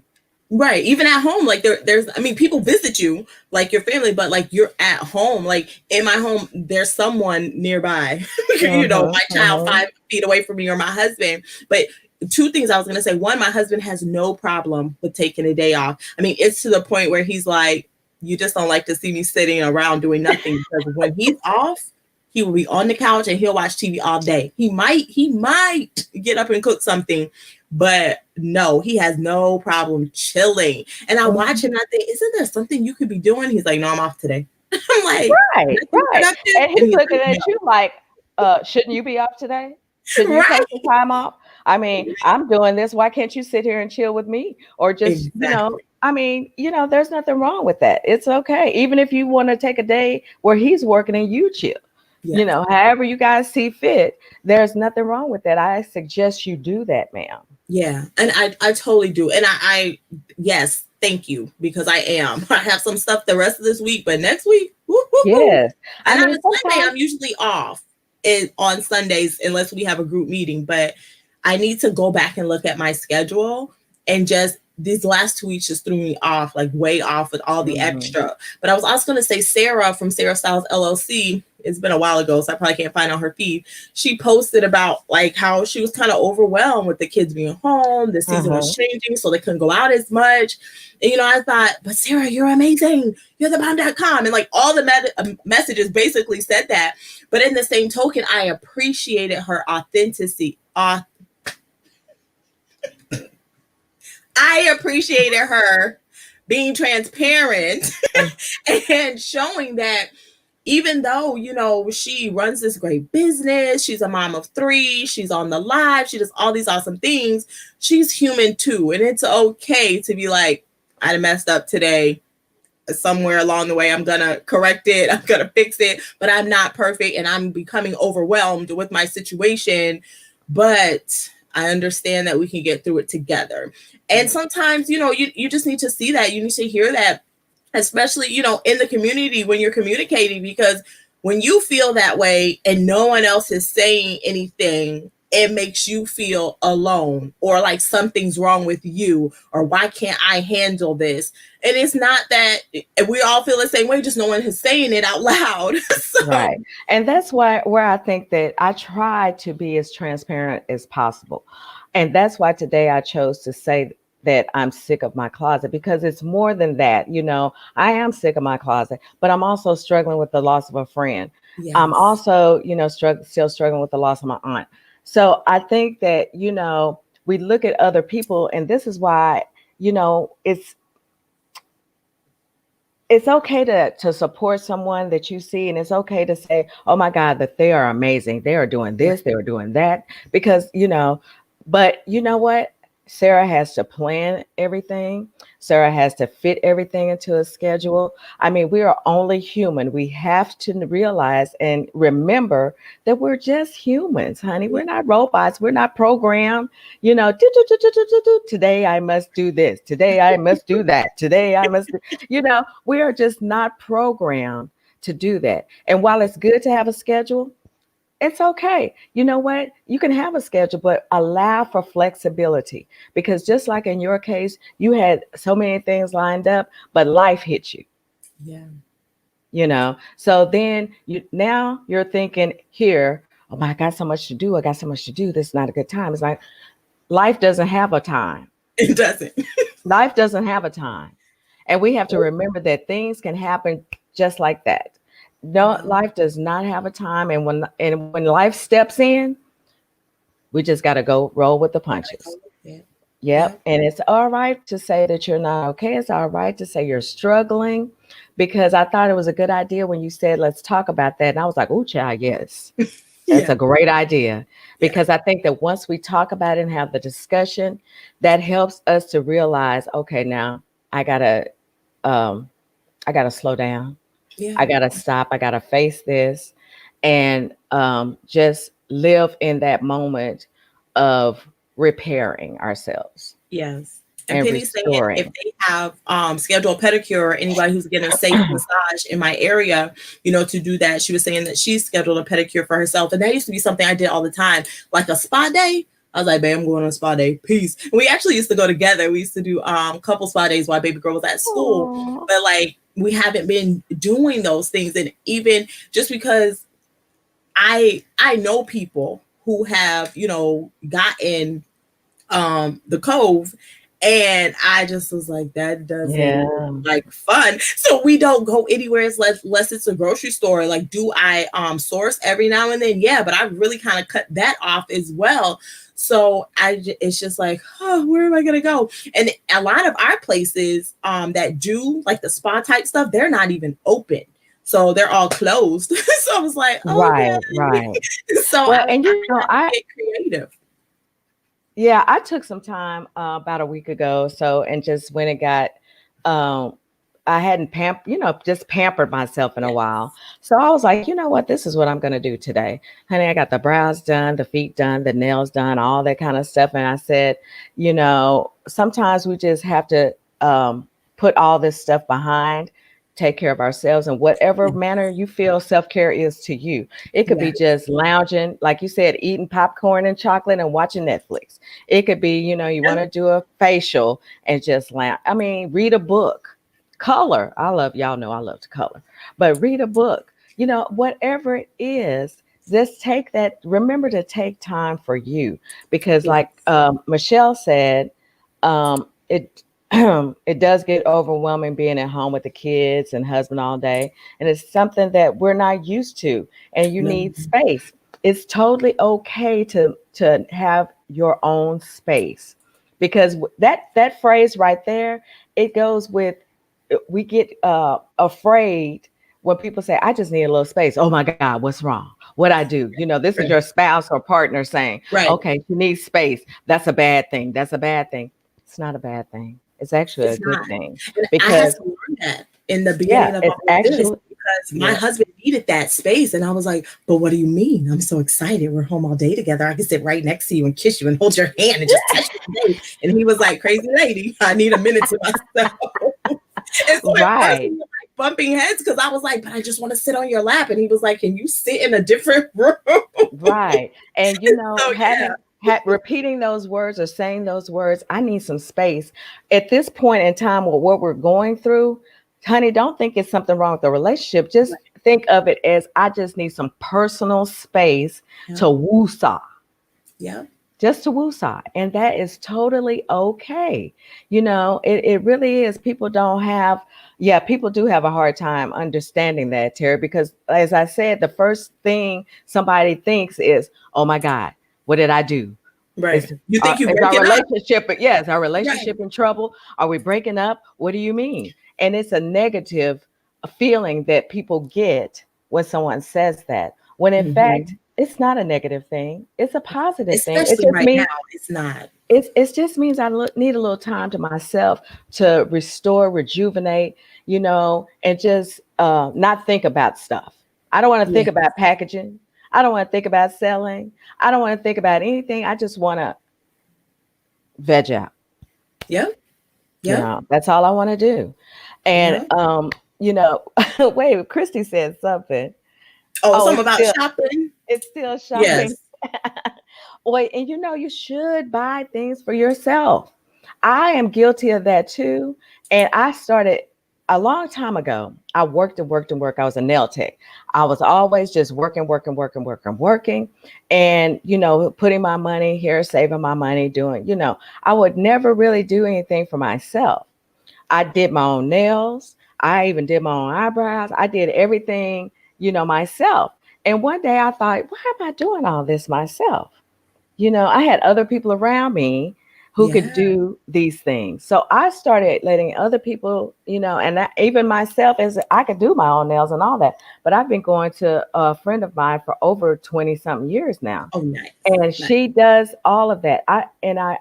Speaker 1: Right. Even at home, like there's I mean, people visit you like your family, but like you're at home. Like in my home, there's someone nearby.
Speaker 2: Mm-hmm,
Speaker 1: My child
Speaker 2: mm-hmm.
Speaker 1: 5 feet away from me or my husband. But two things I was gonna say. One, my husband has no problem with taking a day off. I mean, it's to the point where he's like, you just don't like to see me sitting around doing nothing, because when he's off, he will be on the couch and he'll watch TV all day. He might get up and cook something, but no, he has no problem chilling. And I watch him and I think, isn't there something you could be doing? He's like, no, I'm off today. I'm like,
Speaker 2: Right,
Speaker 1: nothing
Speaker 2: right.
Speaker 1: productive.
Speaker 2: And
Speaker 1: And
Speaker 2: he's
Speaker 1: he's
Speaker 2: looking
Speaker 1: like, no.
Speaker 2: at you like, shouldn't you be off today? Shouldn't you take
Speaker 1: Right.
Speaker 2: some time off? I mean, I'm doing this. Why can't you sit here and chill with me? Or just,
Speaker 1: Exactly.
Speaker 2: I mean, there's nothing wrong with that. It's okay. Even if you want to take a day where he's working and you chill,
Speaker 1: Yes.
Speaker 2: however you guys see fit, there's nothing wrong with that. I suggest you do that, ma'am.
Speaker 1: Yeah. And I totally do. And yes, thank you, because I am. I have some stuff the rest of this week, but next week, woo.
Speaker 2: Yes. I
Speaker 1: And on
Speaker 2: mean,
Speaker 1: a Sunday,
Speaker 2: sometimes,
Speaker 1: I'm usually off on Sundays unless we have a group meeting. But I need to go back and look at my schedule, and just these last 2 weeks just threw me off, like way off with all the
Speaker 2: mhm,
Speaker 1: extra. But I was also going to say, Sarah from Sarah Styles LLC, it's been a while ago, so I probably can't find on her feed. She posted about like how she was kind of overwhelmed with the kids being home. The season was
Speaker 2: mhm.
Speaker 1: changing, so they couldn't go out as much. And I thought, but Sarah, you're amazing. You're the bomb.com. And like all the messages basically said that. But in the same token, I appreciated her authenticity. I appreciated her being transparent and showing that even though, she runs this great business, she's a mom of 3, she's on the live, she does all these awesome things, she's human too. And it's okay to be like, I messed up today. Somewhere along the way, I'm going to correct it. I'm going to fix it, but I'm not perfect and I'm becoming overwhelmed with my situation. But I understand that we can get through it together. And sometimes, you just need to see that. You need to hear that, especially, in the community when you're communicating, because when you feel that way and no one else is saying anything, it makes you feel alone, or like something's wrong with you, or why can't I handle this? And it's not that we all feel the same way, just no one is saying it out loud. So,
Speaker 2: Right. And that's where I think that I try to be as transparent as possible. And that's why today I chose to say that I'm sick of my closet, because it's more than that. I am sick of my closet, but I'm also struggling with the loss of a friend. I'm
Speaker 1: yes.
Speaker 2: also, still struggling with the loss of my aunt. So I think that, we look at other people, and this is why, it's okay to support someone that you see, and it's okay to say, oh my God, that they are amazing, they are doing
Speaker 1: Right.
Speaker 2: this, they are doing that, because but you know what, Sarah has to plan everything. Sarah has to fit everything into a schedule. I mean, we are only human. We have to realize and remember that we're just humans, honey. We're not robots. We're not programmed. Today I must do this. Today I must do that. Today I must, we are just not programmed to do that. And while it's good to have a schedule, it's okay. You know what? You can have a schedule, but allow for flexibility, because just like in your case, you had so many things lined up, but life hit you.
Speaker 1: Yeah.
Speaker 2: So then you're thinking here, oh my, I got so much to do. I got so much to do. This is not a good time. It's like life doesn't have a time.
Speaker 1: It doesn't.
Speaker 2: Life doesn't have a time. And we have to remember that things can happen just like that. No,
Speaker 1: No.
Speaker 2: life does not have a time. And when life steps in, we just got to go roll with the punches.
Speaker 1: Yeah. Yeah.
Speaker 2: Yep. And it's all right to say that you're not okay. It's all right to say you're struggling, because I thought it was a good idea when you said, let's talk about that. And I was like, oh, child, yes, that's
Speaker 1: Yeah.
Speaker 2: a great idea.
Speaker 1: Yeah.
Speaker 2: Because I think that once we talk about it and have the discussion, that helps us to realize, okay, now I gotta, I gotta slow down.
Speaker 1: Yeah.
Speaker 2: I gotta stop. I gotta face this, and just live in that moment of repairing ourselves
Speaker 1: Yes. And
Speaker 2: and
Speaker 1: Penny's saying if
Speaker 2: restoring.
Speaker 1: they have scheduled pedicure or anybody who's getting a safe massage in my area, to do that. She was saying that she's scheduled a pedicure for herself. And that used to be something I did all the time, like a spa day. I was like, babe, I'm going on a spa day. Peace. And we actually used to go together. We used to do couple spa days while baby girl was at school.
Speaker 2: Aw.
Speaker 1: But like we haven't been doing those things. And even just because I know people who have, gotten the Cove, and I just was like, that doesn't
Speaker 2: Yeah.
Speaker 1: look like fun. So we don't go anywhere unless it's a grocery store. Like, do I source every now and then? Yeah, but I really kind of cut that off as well. So it's just like, oh, where am I gonna go? And a lot of our places that do like the spa type stuff, they're not even open. So they're all closed. So I was like, okay.
Speaker 2: Right.
Speaker 1: So
Speaker 2: Well,
Speaker 1: I
Speaker 2: and
Speaker 1: had to get creative.
Speaker 2: Yeah, I took some time about a week ago. So, and just when it got, I hadn't just pampered myself in a while. So I was like, you know what? This is what I'm going to do today. Honey, I got the brows done, the feet done, the nails done, all that kind of stuff. And I said, sometimes we just have to put all this stuff behind, take care of ourselves in whatever manner you feel self-care is to you. It could be just lounging, like you said, eating popcorn and chocolate and watching Netflix. It could be, you want to do a facial and just lounge. I mean, read a book, color. Y'all know I love to color, but read a book, whatever it is, just remember to take time for you, because like Michelle said, it it does get overwhelming being at home with the kids and husband all day. And it's something that we're not used to. And you need space. It's totally okay to have your own space, because that phrase right there, it goes with, we get afraid when people say, I just need a little space. Oh my God, what's wrong? What I do? This is your spouse or partner saying, okay, she needs space. That's a bad thing. That's a bad thing. It's not a bad thing. It's actually a good thing,
Speaker 1: because I had to learn that in the beginning of all of this, because my husband needed that space, and I was like, "But what do you mean? I'm so excited. We're home all day together. I can sit right next to you and kiss you and hold your hand and just touch your face." And he was like, "Crazy lady, I need a minute to myself." And so we were like bumping heads, because I was like, "But I just want to sit on your lap," and he was like, "Can you sit in a different room?"
Speaker 2: Right, and repeating those words or saying those words, I need some space. At this point in time, with what we're going through, honey, don't think it's something wrong with the relationship. Just think of it as, I just need some personal space to woosah.
Speaker 1: Yeah.
Speaker 2: Just to woosah. And that is totally okay. It really is. People do have a hard time understanding that, Terry, because as I said, the first thing somebody thinks is, oh my God, what did I do?
Speaker 1: Right.
Speaker 2: You think is our relationship? But yes, our relationship in trouble. Are we breaking up? What do you mean? And it's a negative feeling that people get when someone says that. When in fact, it's not a negative thing. It's a positive thing. It just
Speaker 1: means now, it's not.
Speaker 2: It just means I need a little time to myself to restore, rejuvenate, and just not think about stuff. I don't want to think about packaging. I don't want to think about selling. I don't want to think about anything. I just want to veg out.
Speaker 1: Yeah.
Speaker 2: That's all I want to do. And, wait, Christy said something.
Speaker 1: Something about shopping.
Speaker 2: It's still shopping.
Speaker 1: Yes.
Speaker 2: Wait, and you should buy things for yourself. I am guilty of that too. And I started a long time ago. I worked and worked and worked. I was a nail tech. I was always just working. And, putting my money here, saving my money, doing, I would never really do anything for myself. I did my own nails. I even did my own eyebrows. I did everything, myself. And one day I thought, why am I doing all this myself? I had other people around me who could do these things. So I started letting other people, and even myself, as I could do my own nails and all that. But I've been going to a friend of mine for over 20 something years now.
Speaker 1: Oh, nice.
Speaker 2: And she does all of that. I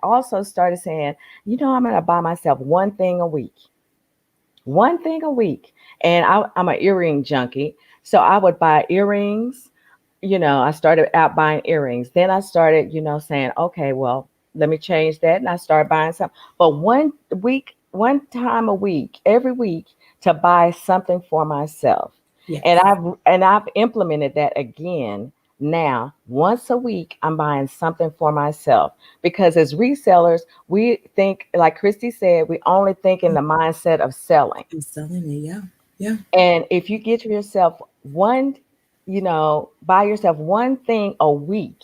Speaker 2: also started saying, I'm going to buy myself one thing a week. And I'm an earring junkie. So I would buy earrings, I started out buying earrings. Then I started, saying, okay, well, let me change that. And I started buying some. But one time a week, every week, to buy something for myself.
Speaker 1: Yes.
Speaker 2: And I've implemented that again. Now, once a week, I'm buying something for myself because as resellers, we think, like Christy said, we only think in the mindset of selling.
Speaker 1: I'm selling it. Yeah. Yeah.
Speaker 2: And if you get yourself buy yourself one thing a week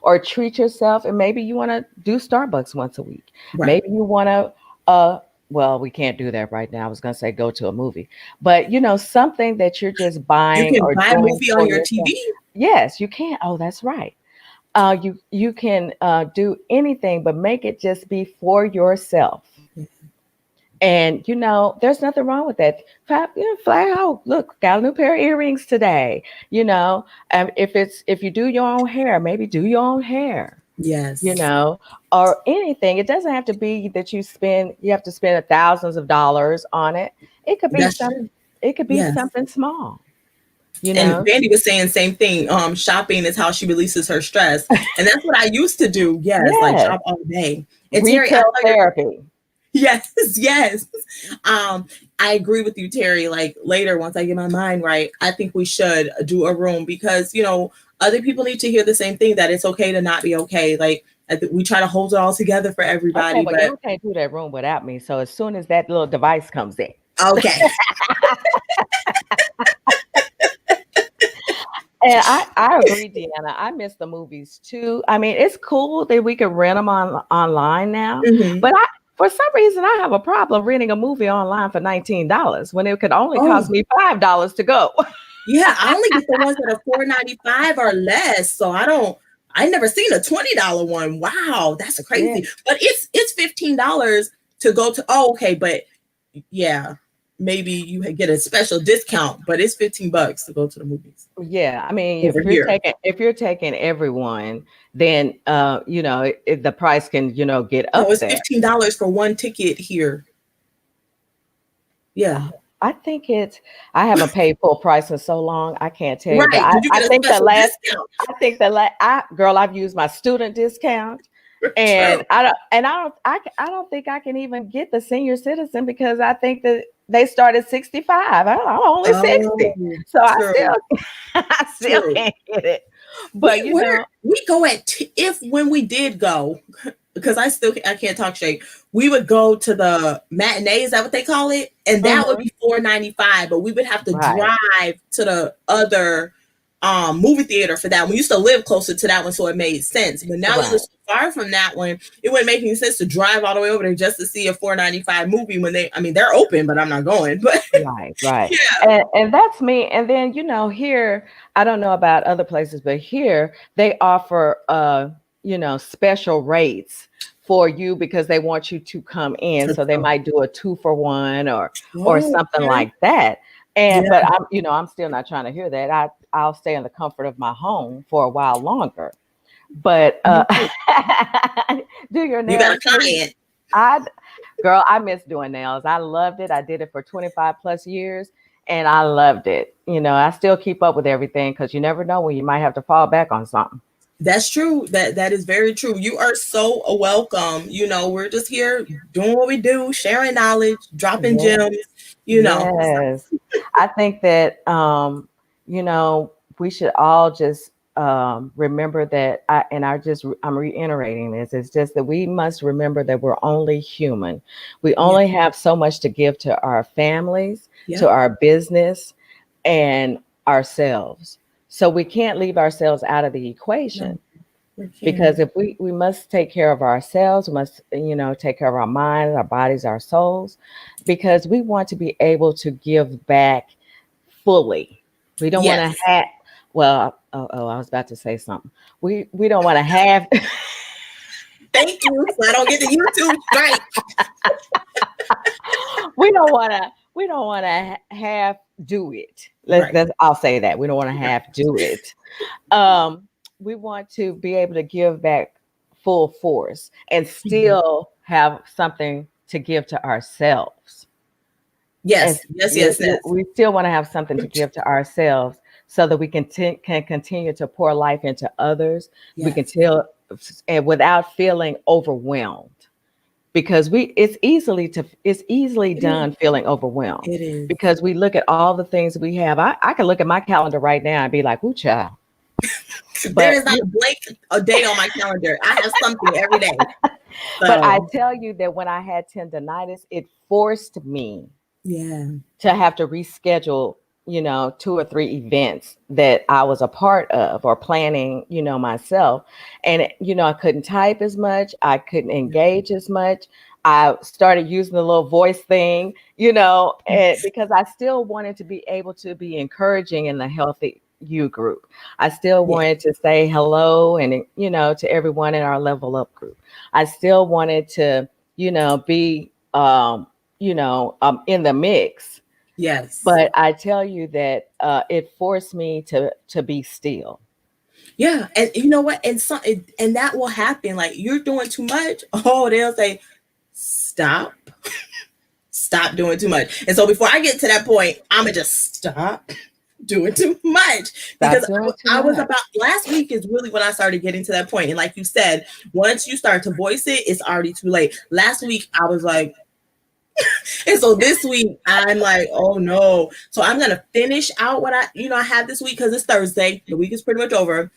Speaker 2: or treat yourself, and maybe you want to do Starbucks once a week.
Speaker 1: Right.
Speaker 2: Maybe you want to, well, we can't do that right now. I was going to say go to a movie, but something that you're just
Speaker 1: You
Speaker 2: buying
Speaker 1: can
Speaker 2: or
Speaker 1: buy a
Speaker 2: doing
Speaker 1: movie
Speaker 2: for
Speaker 1: on your
Speaker 2: yourself.
Speaker 1: TV.
Speaker 2: Yes, you can. Oh, that's right. You can do anything, but make it just be for yourself. And there's nothing wrong with that. Fly out. Look, got a new pair of earrings today. If you do your own hair, maybe do your own hair.
Speaker 1: Yes.
Speaker 2: Or anything. It doesn't have to be that you have to spend thousands of dollars on it. It could be
Speaker 1: That's
Speaker 2: something.
Speaker 1: true.
Speaker 2: It could be
Speaker 1: Yes.
Speaker 2: something small.
Speaker 1: And Vandy was saying same thing. Shopping is how she releases her stress, and that's what I used to do. Yes, like
Speaker 2: Yes.
Speaker 1: shop all day. And Terry,
Speaker 2: Retail therapy.
Speaker 1: Yes, yes. I agree with you, Terry. Like later, once I get my mind right, I think we should do a room because other people need to hear the same thing, that it's okay to not be okay. Like we try to hold it all together for everybody,
Speaker 2: Okay, but
Speaker 1: but
Speaker 2: you can't do that room without me. So as soon as that little device comes in.
Speaker 1: okay.
Speaker 2: And I agree, Deanna. I miss the movies too. I mean, it's cool that we can rent them online now,
Speaker 1: Mhm.
Speaker 2: but for some reason, I have a problem renting a movie online for $19 when it could only cost me $5 to go.
Speaker 1: Yeah, I only get the ones that are $4.95 or less. So I never seen a $20 one. Wow, that's crazy.
Speaker 2: Yeah.
Speaker 1: But it's $15 to go to. Oh, okay, but yeah, maybe you get a special discount, but it's $15 to go to the movies.
Speaker 2: Yeah, I mean,
Speaker 1: Over here.
Speaker 2: if you're taking everyone, then the price can get up
Speaker 1: No, it's
Speaker 2: there.
Speaker 1: $15 for one ticket here. Yeah.
Speaker 2: I think I haven't paid full price in so long. I can't tell you.
Speaker 1: Right.
Speaker 2: But
Speaker 1: Did you get a special discount?
Speaker 2: I think girl, I've used my student discount, and I don't think I can even get the senior citizen because I think that they start at 65. I'm only 60, so
Speaker 1: true.
Speaker 2: I still can't get it. But
Speaker 1: we go when we did go, because I can't talk straight. We would go to the matinee, is that what they call it? And that would be $4.95, but we would have to drive to the other movie theater for that. We used to live closer to that one, so it made sense. But now we live so far from that one, it wouldn't make any sense to drive all the way over there just to see a $4.95 movie when they're open, but I'm not going. But
Speaker 2: right.
Speaker 1: Yeah.
Speaker 2: And that's me. And then here, I don't know about other places, but here they offer special rates for you because they want you to come in. So they might do a 2-for-1 or something like that. And but I'm still not trying to hear that. I'll stay in the comfort of my home for a while longer. But do your nails.
Speaker 1: You got a client.
Speaker 2: Girl, I miss doing nails. I loved it. I did it for 25 plus years and I loved it. I still keep up with everything because you never know when you might have to fall back on something.
Speaker 1: That's true. That is very true. You are so welcome. We're just here doing what we do, sharing knowledge, dropping gems,
Speaker 2: Yes. I think that we should all just remember that I'm reiterating this. It's just that we must remember that we're only human. We only have so much to give to our families, to our business, and ourselves. So we can't leave ourselves out of the equation. No, because if we must take care of ourselves, we must, take care of our minds, our bodies, our souls, because we want to be able to give back fully. We don't want to have, well, I was about to say something. We don't want to have.
Speaker 1: Thank you. So I don't get the YouTube strike.
Speaker 2: We don't want to have do it. I'll say that. We don't want to have do it. We want to be able to give back full force and still have something to give to ourselves.
Speaker 1: Yes.
Speaker 2: We still want to have something to give to ourselves so that we can continue to pour life into others. We can
Speaker 1: Yes.
Speaker 2: tell, and without feeling overwhelmed, because it's easily
Speaker 1: It is.
Speaker 2: done feeling overwhelmed,
Speaker 1: It is.
Speaker 2: because we look at all the things we have. I can look at my calendar right now and be like, ooh, child.
Speaker 1: There
Speaker 2: But
Speaker 1: is not a blank a day on my calendar. I have something every day.
Speaker 2: but I
Speaker 1: So
Speaker 2: tell you that when I had tendonitis, it forced me
Speaker 1: yeah.
Speaker 2: to have to reschedule, 2 or 3 events that I was a part of or planning, myself. And, I couldn't type as much. I couldn't engage as much. I started using the little voice thing, and because I still wanted to be able to be encouraging in the healthy you group. I still
Speaker 1: Yeah.
Speaker 2: wanted to say hello and, to everyone in our level up group. I still wanted to, be, in the mix.
Speaker 1: Yes.
Speaker 2: But I tell you that it forced me to be still.
Speaker 1: Yeah. And you know what? And that will happen. Like you're doing too much. Oh, they'll say, stop. Stop doing too much. And so before I get to that point, I'ma just stop doing too much
Speaker 2: Stop
Speaker 1: because
Speaker 2: doing too
Speaker 1: I was
Speaker 2: much.
Speaker 1: about last week is really when I started getting to that point. And like you said, once you start to voice it, it's already too late. Last week I was like, and so this week I'm like, oh no. So I'm gonna finish out what I have this week because it's Thursday. The week is pretty much over.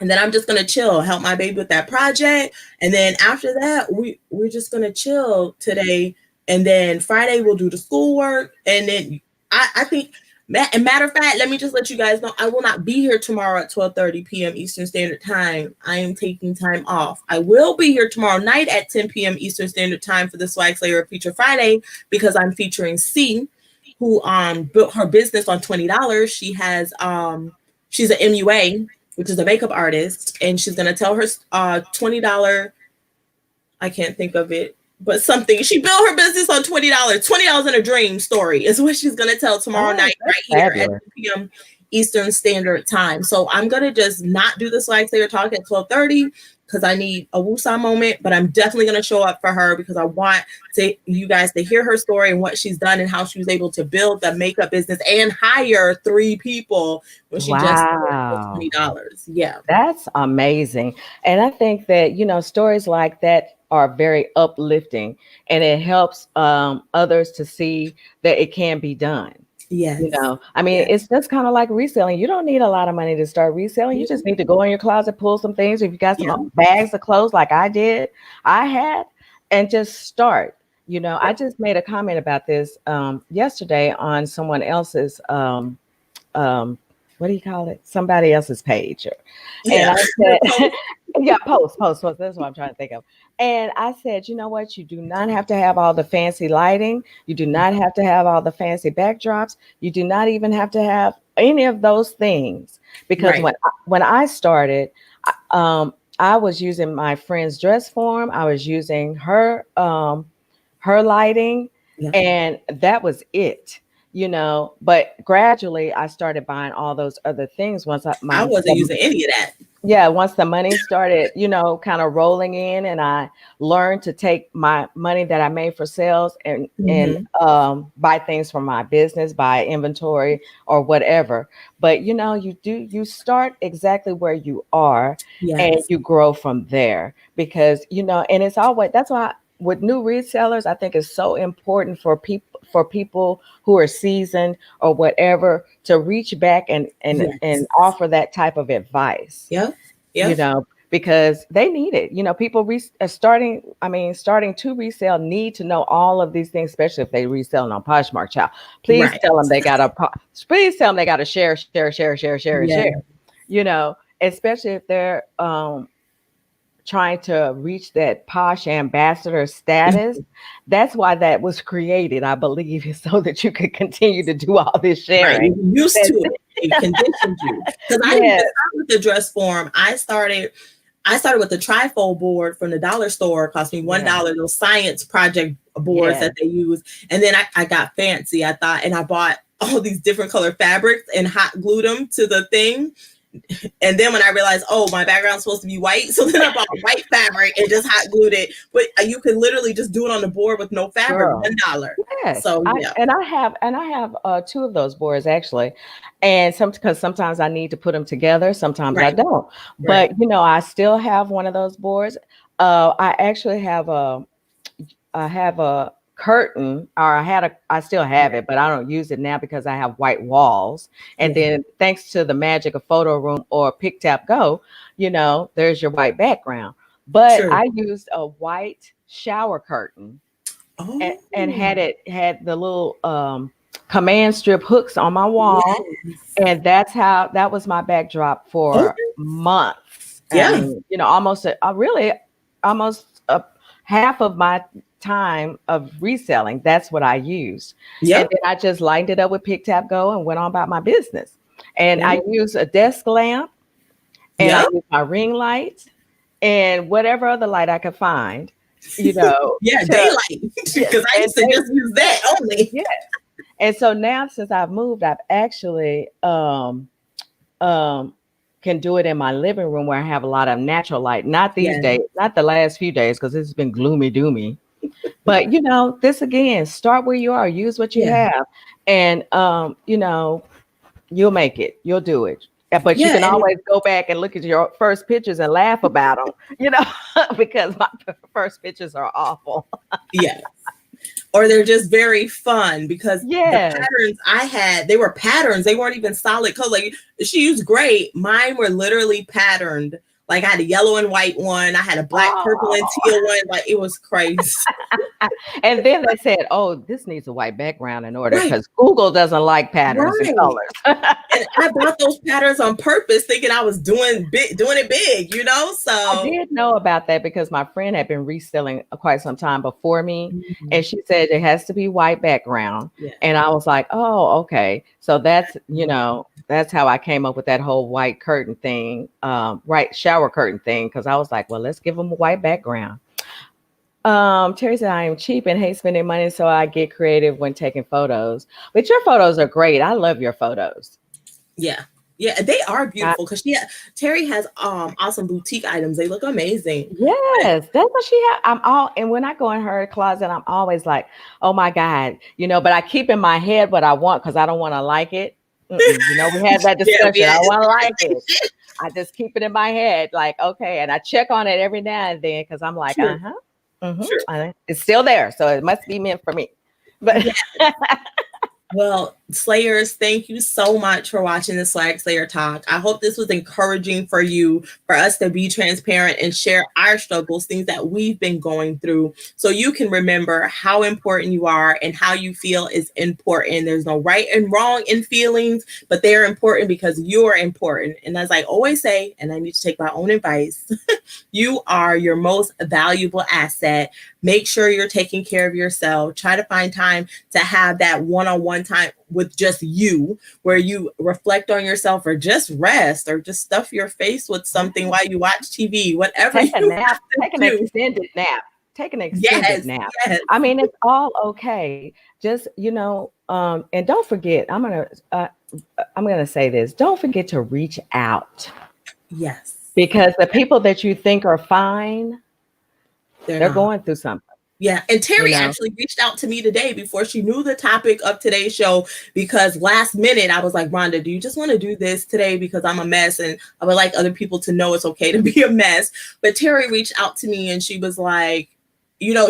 Speaker 1: And then I'm just gonna chill, help my baby with that project. And then after that, we're just gonna chill today. And then Friday we'll do the schoolwork. And then I think and matter of fact, let me just let you guys know I will not be here tomorrow at 12:30 p.m. Eastern Standard Time. I am taking time off. I will be here tomorrow night at 10 p.m. Eastern Standard Time for the Swag Slayer Feature Friday because I'm featuring C, who built her business on $20. She has she's an MUA, which is a makeup artist, and she's gonna tell her $20. I can't think of it, but something. She built her business on $20. $20 in a dream story is what she's gonna tell tomorrow night right here at 2 p.m. Eastern Standard Time. So I'm gonna just not do the Swag Slayer talk at 12:30 because I need a woosah moment, but I'm definitely gonna show up for her because I want you guys to hear her story and what she's done and how she was able to build the makeup business and hire 3 people when she just
Speaker 2: Wow.
Speaker 1: $20. Yeah.
Speaker 2: That's amazing. And I think that, stories like that are very uplifting, and it helps others to see that it can be done.
Speaker 1: Yes.
Speaker 2: I mean, it's just kind of like reselling. You don't need a lot of money to start reselling. You just need to go in your closet, pull some things. If you got some bags of clothes like I had, and just start. I just made a comment about this yesterday on someone else's what do you call it? Somebody else's page. And I said, post. That's what I'm trying to think of. And I said, you know what? You do not have to have all the fancy lighting. You do not have to have all the fancy backdrops. You do not even have to have any of those things. Because when I started, I was using my friend's dress form. I was using her lighting, and that was it. But gradually I started buying all those other things once I
Speaker 1: wasn't using any of that.
Speaker 2: Yeah, once the money started, kind of rolling in, and I learned to take my money that I made for sales and buy things for my business, buy inventory or whatever. But you start exactly where you are, and you grow from there because and it's always that's why. With new resellers, I think it's so important for people who are seasoned or whatever to reach back and offer that type of advice.
Speaker 1: Yeah.
Speaker 2: Because they need it. People starting to resell need to know all of these things, especially if they reselling on Poshmark. Child, please tell them they got to share, especially if they're trying to reach that posh ambassador status. That's why that was created, I believe, is so that you could continue to do all this sharing.
Speaker 1: Right. You used to it. It conditioned you. Because I didn't start with the dress form. I started with the trifold board from the dollar store. It cost me $1. Those science project boards that they use. And then I got fancy. I bought all these different color fabrics and hot glued them to the thing. And then when I realized, oh, my background's supposed to be white, so then I bought white fabric and just hot glued it. But you can literally just do it on the board with no fabric,
Speaker 2: Girl.
Speaker 1: $1.
Speaker 2: Yes,
Speaker 1: So yeah,
Speaker 2: I have two of those boards actually, and because sometimes I need to put them together, sometimes I
Speaker 1: right,
Speaker 2: don't.
Speaker 1: right.
Speaker 2: But I still have one of those boards. I actually have a curtain, or I still have it, but I don't use it now because I have white walls. And
Speaker 1: Yeah.
Speaker 2: then thanks to the magic of Photo Room or Pick Tap Go, there's your white background. But
Speaker 1: True.
Speaker 2: I used a white shower curtain and
Speaker 1: Oh,
Speaker 2: had the little command strip hooks on my wall,
Speaker 1: yes.
Speaker 2: and that was my backdrop for
Speaker 1: Okay.
Speaker 2: months. I
Speaker 1: Yeah.
Speaker 2: mean, really almost half of my time of reselling, that's what I used. And
Speaker 1: Yep.
Speaker 2: then I just lined it up with Pick Tap Go and went on about my business. And I
Speaker 1: Yep.
Speaker 2: use a desk lamp, and I
Speaker 1: Yep.
Speaker 2: use my ring light and whatever other light I could find, you know,
Speaker 1: Yeah.
Speaker 2: to
Speaker 1: Daylight.
Speaker 2: yes,
Speaker 1: Because I
Speaker 2: and
Speaker 1: used to just use that only.
Speaker 2: yeah. And so now since I've moved, I've actually um can do it in my living room where I have a lot of natural light. Not these
Speaker 1: Yeah.
Speaker 2: days, not the last few days, because it's been gloomy doomy. But this again, start where you are, use what you
Speaker 1: Yeah.
Speaker 2: have, and you'll make it, you'll do it. But you
Speaker 1: Yeah.
Speaker 2: can
Speaker 1: And
Speaker 2: always go back and look at your first pictures and laugh about them, because my first pictures are awful.
Speaker 1: yeah. Or they're just very fun because the
Speaker 2: Yes.
Speaker 1: patterns I had, they were patterns. They weren't even solid color. Like she used gray. Mine were literally patterned. Like I had a yellow and white one. I had a black, purple, and
Speaker 2: Oh.
Speaker 1: teal one. Like it was crazy.
Speaker 2: And then they said, "Oh, this needs a white background in order
Speaker 1: Right.
Speaker 2: because Google doesn't like patterns and
Speaker 1: Right.
Speaker 2: colors."
Speaker 1: And I bought those patterns on purpose, thinking I was doing it big,
Speaker 2: I
Speaker 1: So
Speaker 2: did know about that because my friend had been reselling quite some time before me,
Speaker 1: Mhm.
Speaker 2: and she said it has to be white background.
Speaker 1: Yeah.
Speaker 2: And I was like, "Oh, okay." So that's how I came up with that whole white curtain thing, right shower curtain thing, because I was like, "Well, let's give them a white background." Terry said, "I am cheap and hate spending money, so I get creative when taking photos." But your photos are great. I love your photos.
Speaker 1: Yeah. Yeah, they are
Speaker 2: I,
Speaker 1: beautiful because Terry has awesome boutique items. They look amazing. But
Speaker 2: yes, that's what she had. And when I go in her closet, I'm always like, "Oh my God," but I keep in my head what I want because I don't want to like it. We had that
Speaker 1: yeah,
Speaker 2: discussion.
Speaker 1: yeah,
Speaker 2: I want to like it. I just keep it in my head, like, okay, and I check on it every now and then because I'm like,
Speaker 1: true, true.
Speaker 2: it's still there, so it must be meant for me. But
Speaker 1: Yeah. Well, Slayers, thank you so much for watching the Swag Slayer Talk. I hope this was encouraging for you, for us to be transparent and share our struggles, things that we've been going through, so you can remember how important you are and how you feel is important. There's no right and wrong in feelings, but they're important because you're important. And as I always say, and I need to take my own advice, you are your most valuable asset. Make sure you're taking care of yourself. Try to find time to have that one-on-one time with just you, where you reflect on yourself or just rest or just stuff your face with something while you watch TV, whatever
Speaker 2: take a
Speaker 1: you
Speaker 2: nap,
Speaker 1: have to
Speaker 2: take an
Speaker 1: do.
Speaker 2: extended nap, take an extended
Speaker 1: Yes,
Speaker 2: nap.
Speaker 1: yes,
Speaker 2: I mean, it's all okay. Just and don't forget. I'm gonna say this. Don't forget to reach out,
Speaker 1: yes.
Speaker 2: because the people that you think are fine,
Speaker 1: They're
Speaker 2: they're
Speaker 1: not.
Speaker 2: going through something.
Speaker 1: Yeah, and
Speaker 2: You
Speaker 1: Terry
Speaker 2: know.
Speaker 1: actually reached out to me today before she knew the topic of today's show, because last minute I was like, Rhonda, do you just want to do this today because I'm a mess and I would like other people to know it's okay to be a mess. But Terry reached out to me and she was like,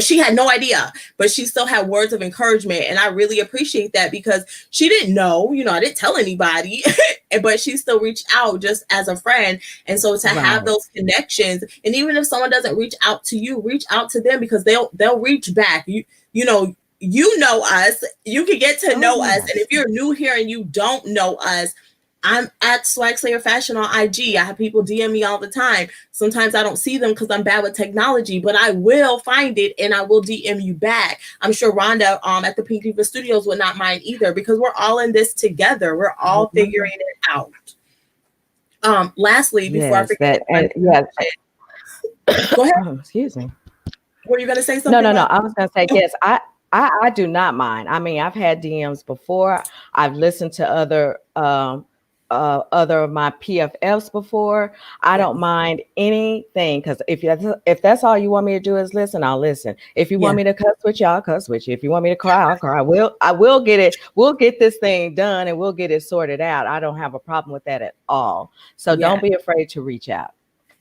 Speaker 1: she had no idea, but she still had words of encouragement. And I really appreciate that because she didn't know, I didn't tell anybody, but she still reached out just as a friend. And so to have
Speaker 2: Right.
Speaker 1: those connections, and even if someone doesn't reach out to you, reach out to them because they'll reach back. You know us, you can get to
Speaker 2: Oh
Speaker 1: know us. And
Speaker 2: yes.
Speaker 1: if you're new here and you don't know us, I'm at Swag Slayer Fashion on IG. I have people DM me all the time. Sometimes I don't see them because I'm bad with technology, but I will find it and I will DM you back. I'm sure Rhonda at the Pink Diva Studios would not mind either, because we're all in this together. We're all figuring it out. Lastly, before I
Speaker 2: Yes.
Speaker 1: forget,
Speaker 2: Yes.
Speaker 1: go ahead.
Speaker 2: Excuse me.
Speaker 1: Were you gonna say
Speaker 2: No,
Speaker 1: something?
Speaker 2: no. I was gonna say yes. I do not mind. I mean, I've had DMs before. I've listened to other other of my PFFs before. I
Speaker 1: Yeah.
Speaker 2: don't mind anything, because if that's all you want me to do is listen, I'll listen. If you
Speaker 1: Yeah.
Speaker 2: want me to cuss with you, I'll cuss with you. If you want me to cry, I'll cry. I will get it. We'll get this thing done and we'll get it sorted out. I don't have a problem with that at all. So
Speaker 1: Yeah.
Speaker 2: don't be afraid to reach out.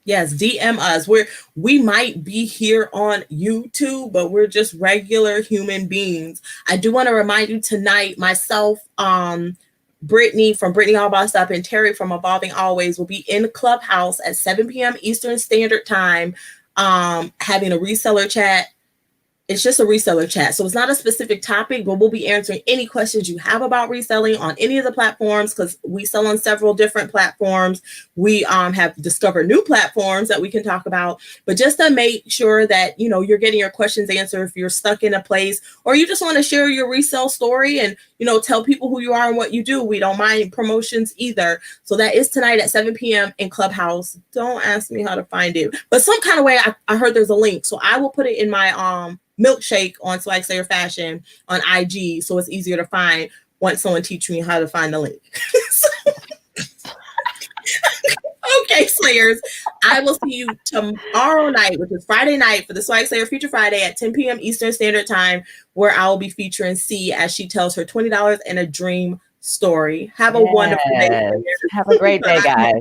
Speaker 1: Yes, DM us. We might be here on YouTube, but we're just regular human beings. I do want to remind you tonight, myself, Brittany from Brittany All Bossed Up, and Terry from Evolving Always will be in Clubhouse at 7 p.m. Eastern Standard Time, having a reseller chat. It's just a reseller chat. So it's not a specific topic, but we'll be answering any questions you have about reselling on any of the platforms, because we sell on several different platforms. We have discovered new platforms that we can talk about, but just to make sure that, you know, you're getting your questions answered if you're stuck in a place, or you just want to share your resale story and, you know, tell people who you are and what you do. We don't mind promotions either. So that is tonight at 7 p.m. in Clubhouse. Don't ask me how to find it, but some kind of way I heard there's a link. So I will put it in my milkshake on Swag Slayer Fashion on IG, so it's easier to find once someone teach me how to find the link. Okay, Slayers, I will see you tomorrow night, which is Friday night, for the Swag Slayer Future Friday at 10 p.m. Eastern Standard Time, where I will be featuring C as she tells her $20 and a dream story. Have a wonderful day.
Speaker 2: Have a great day, guys.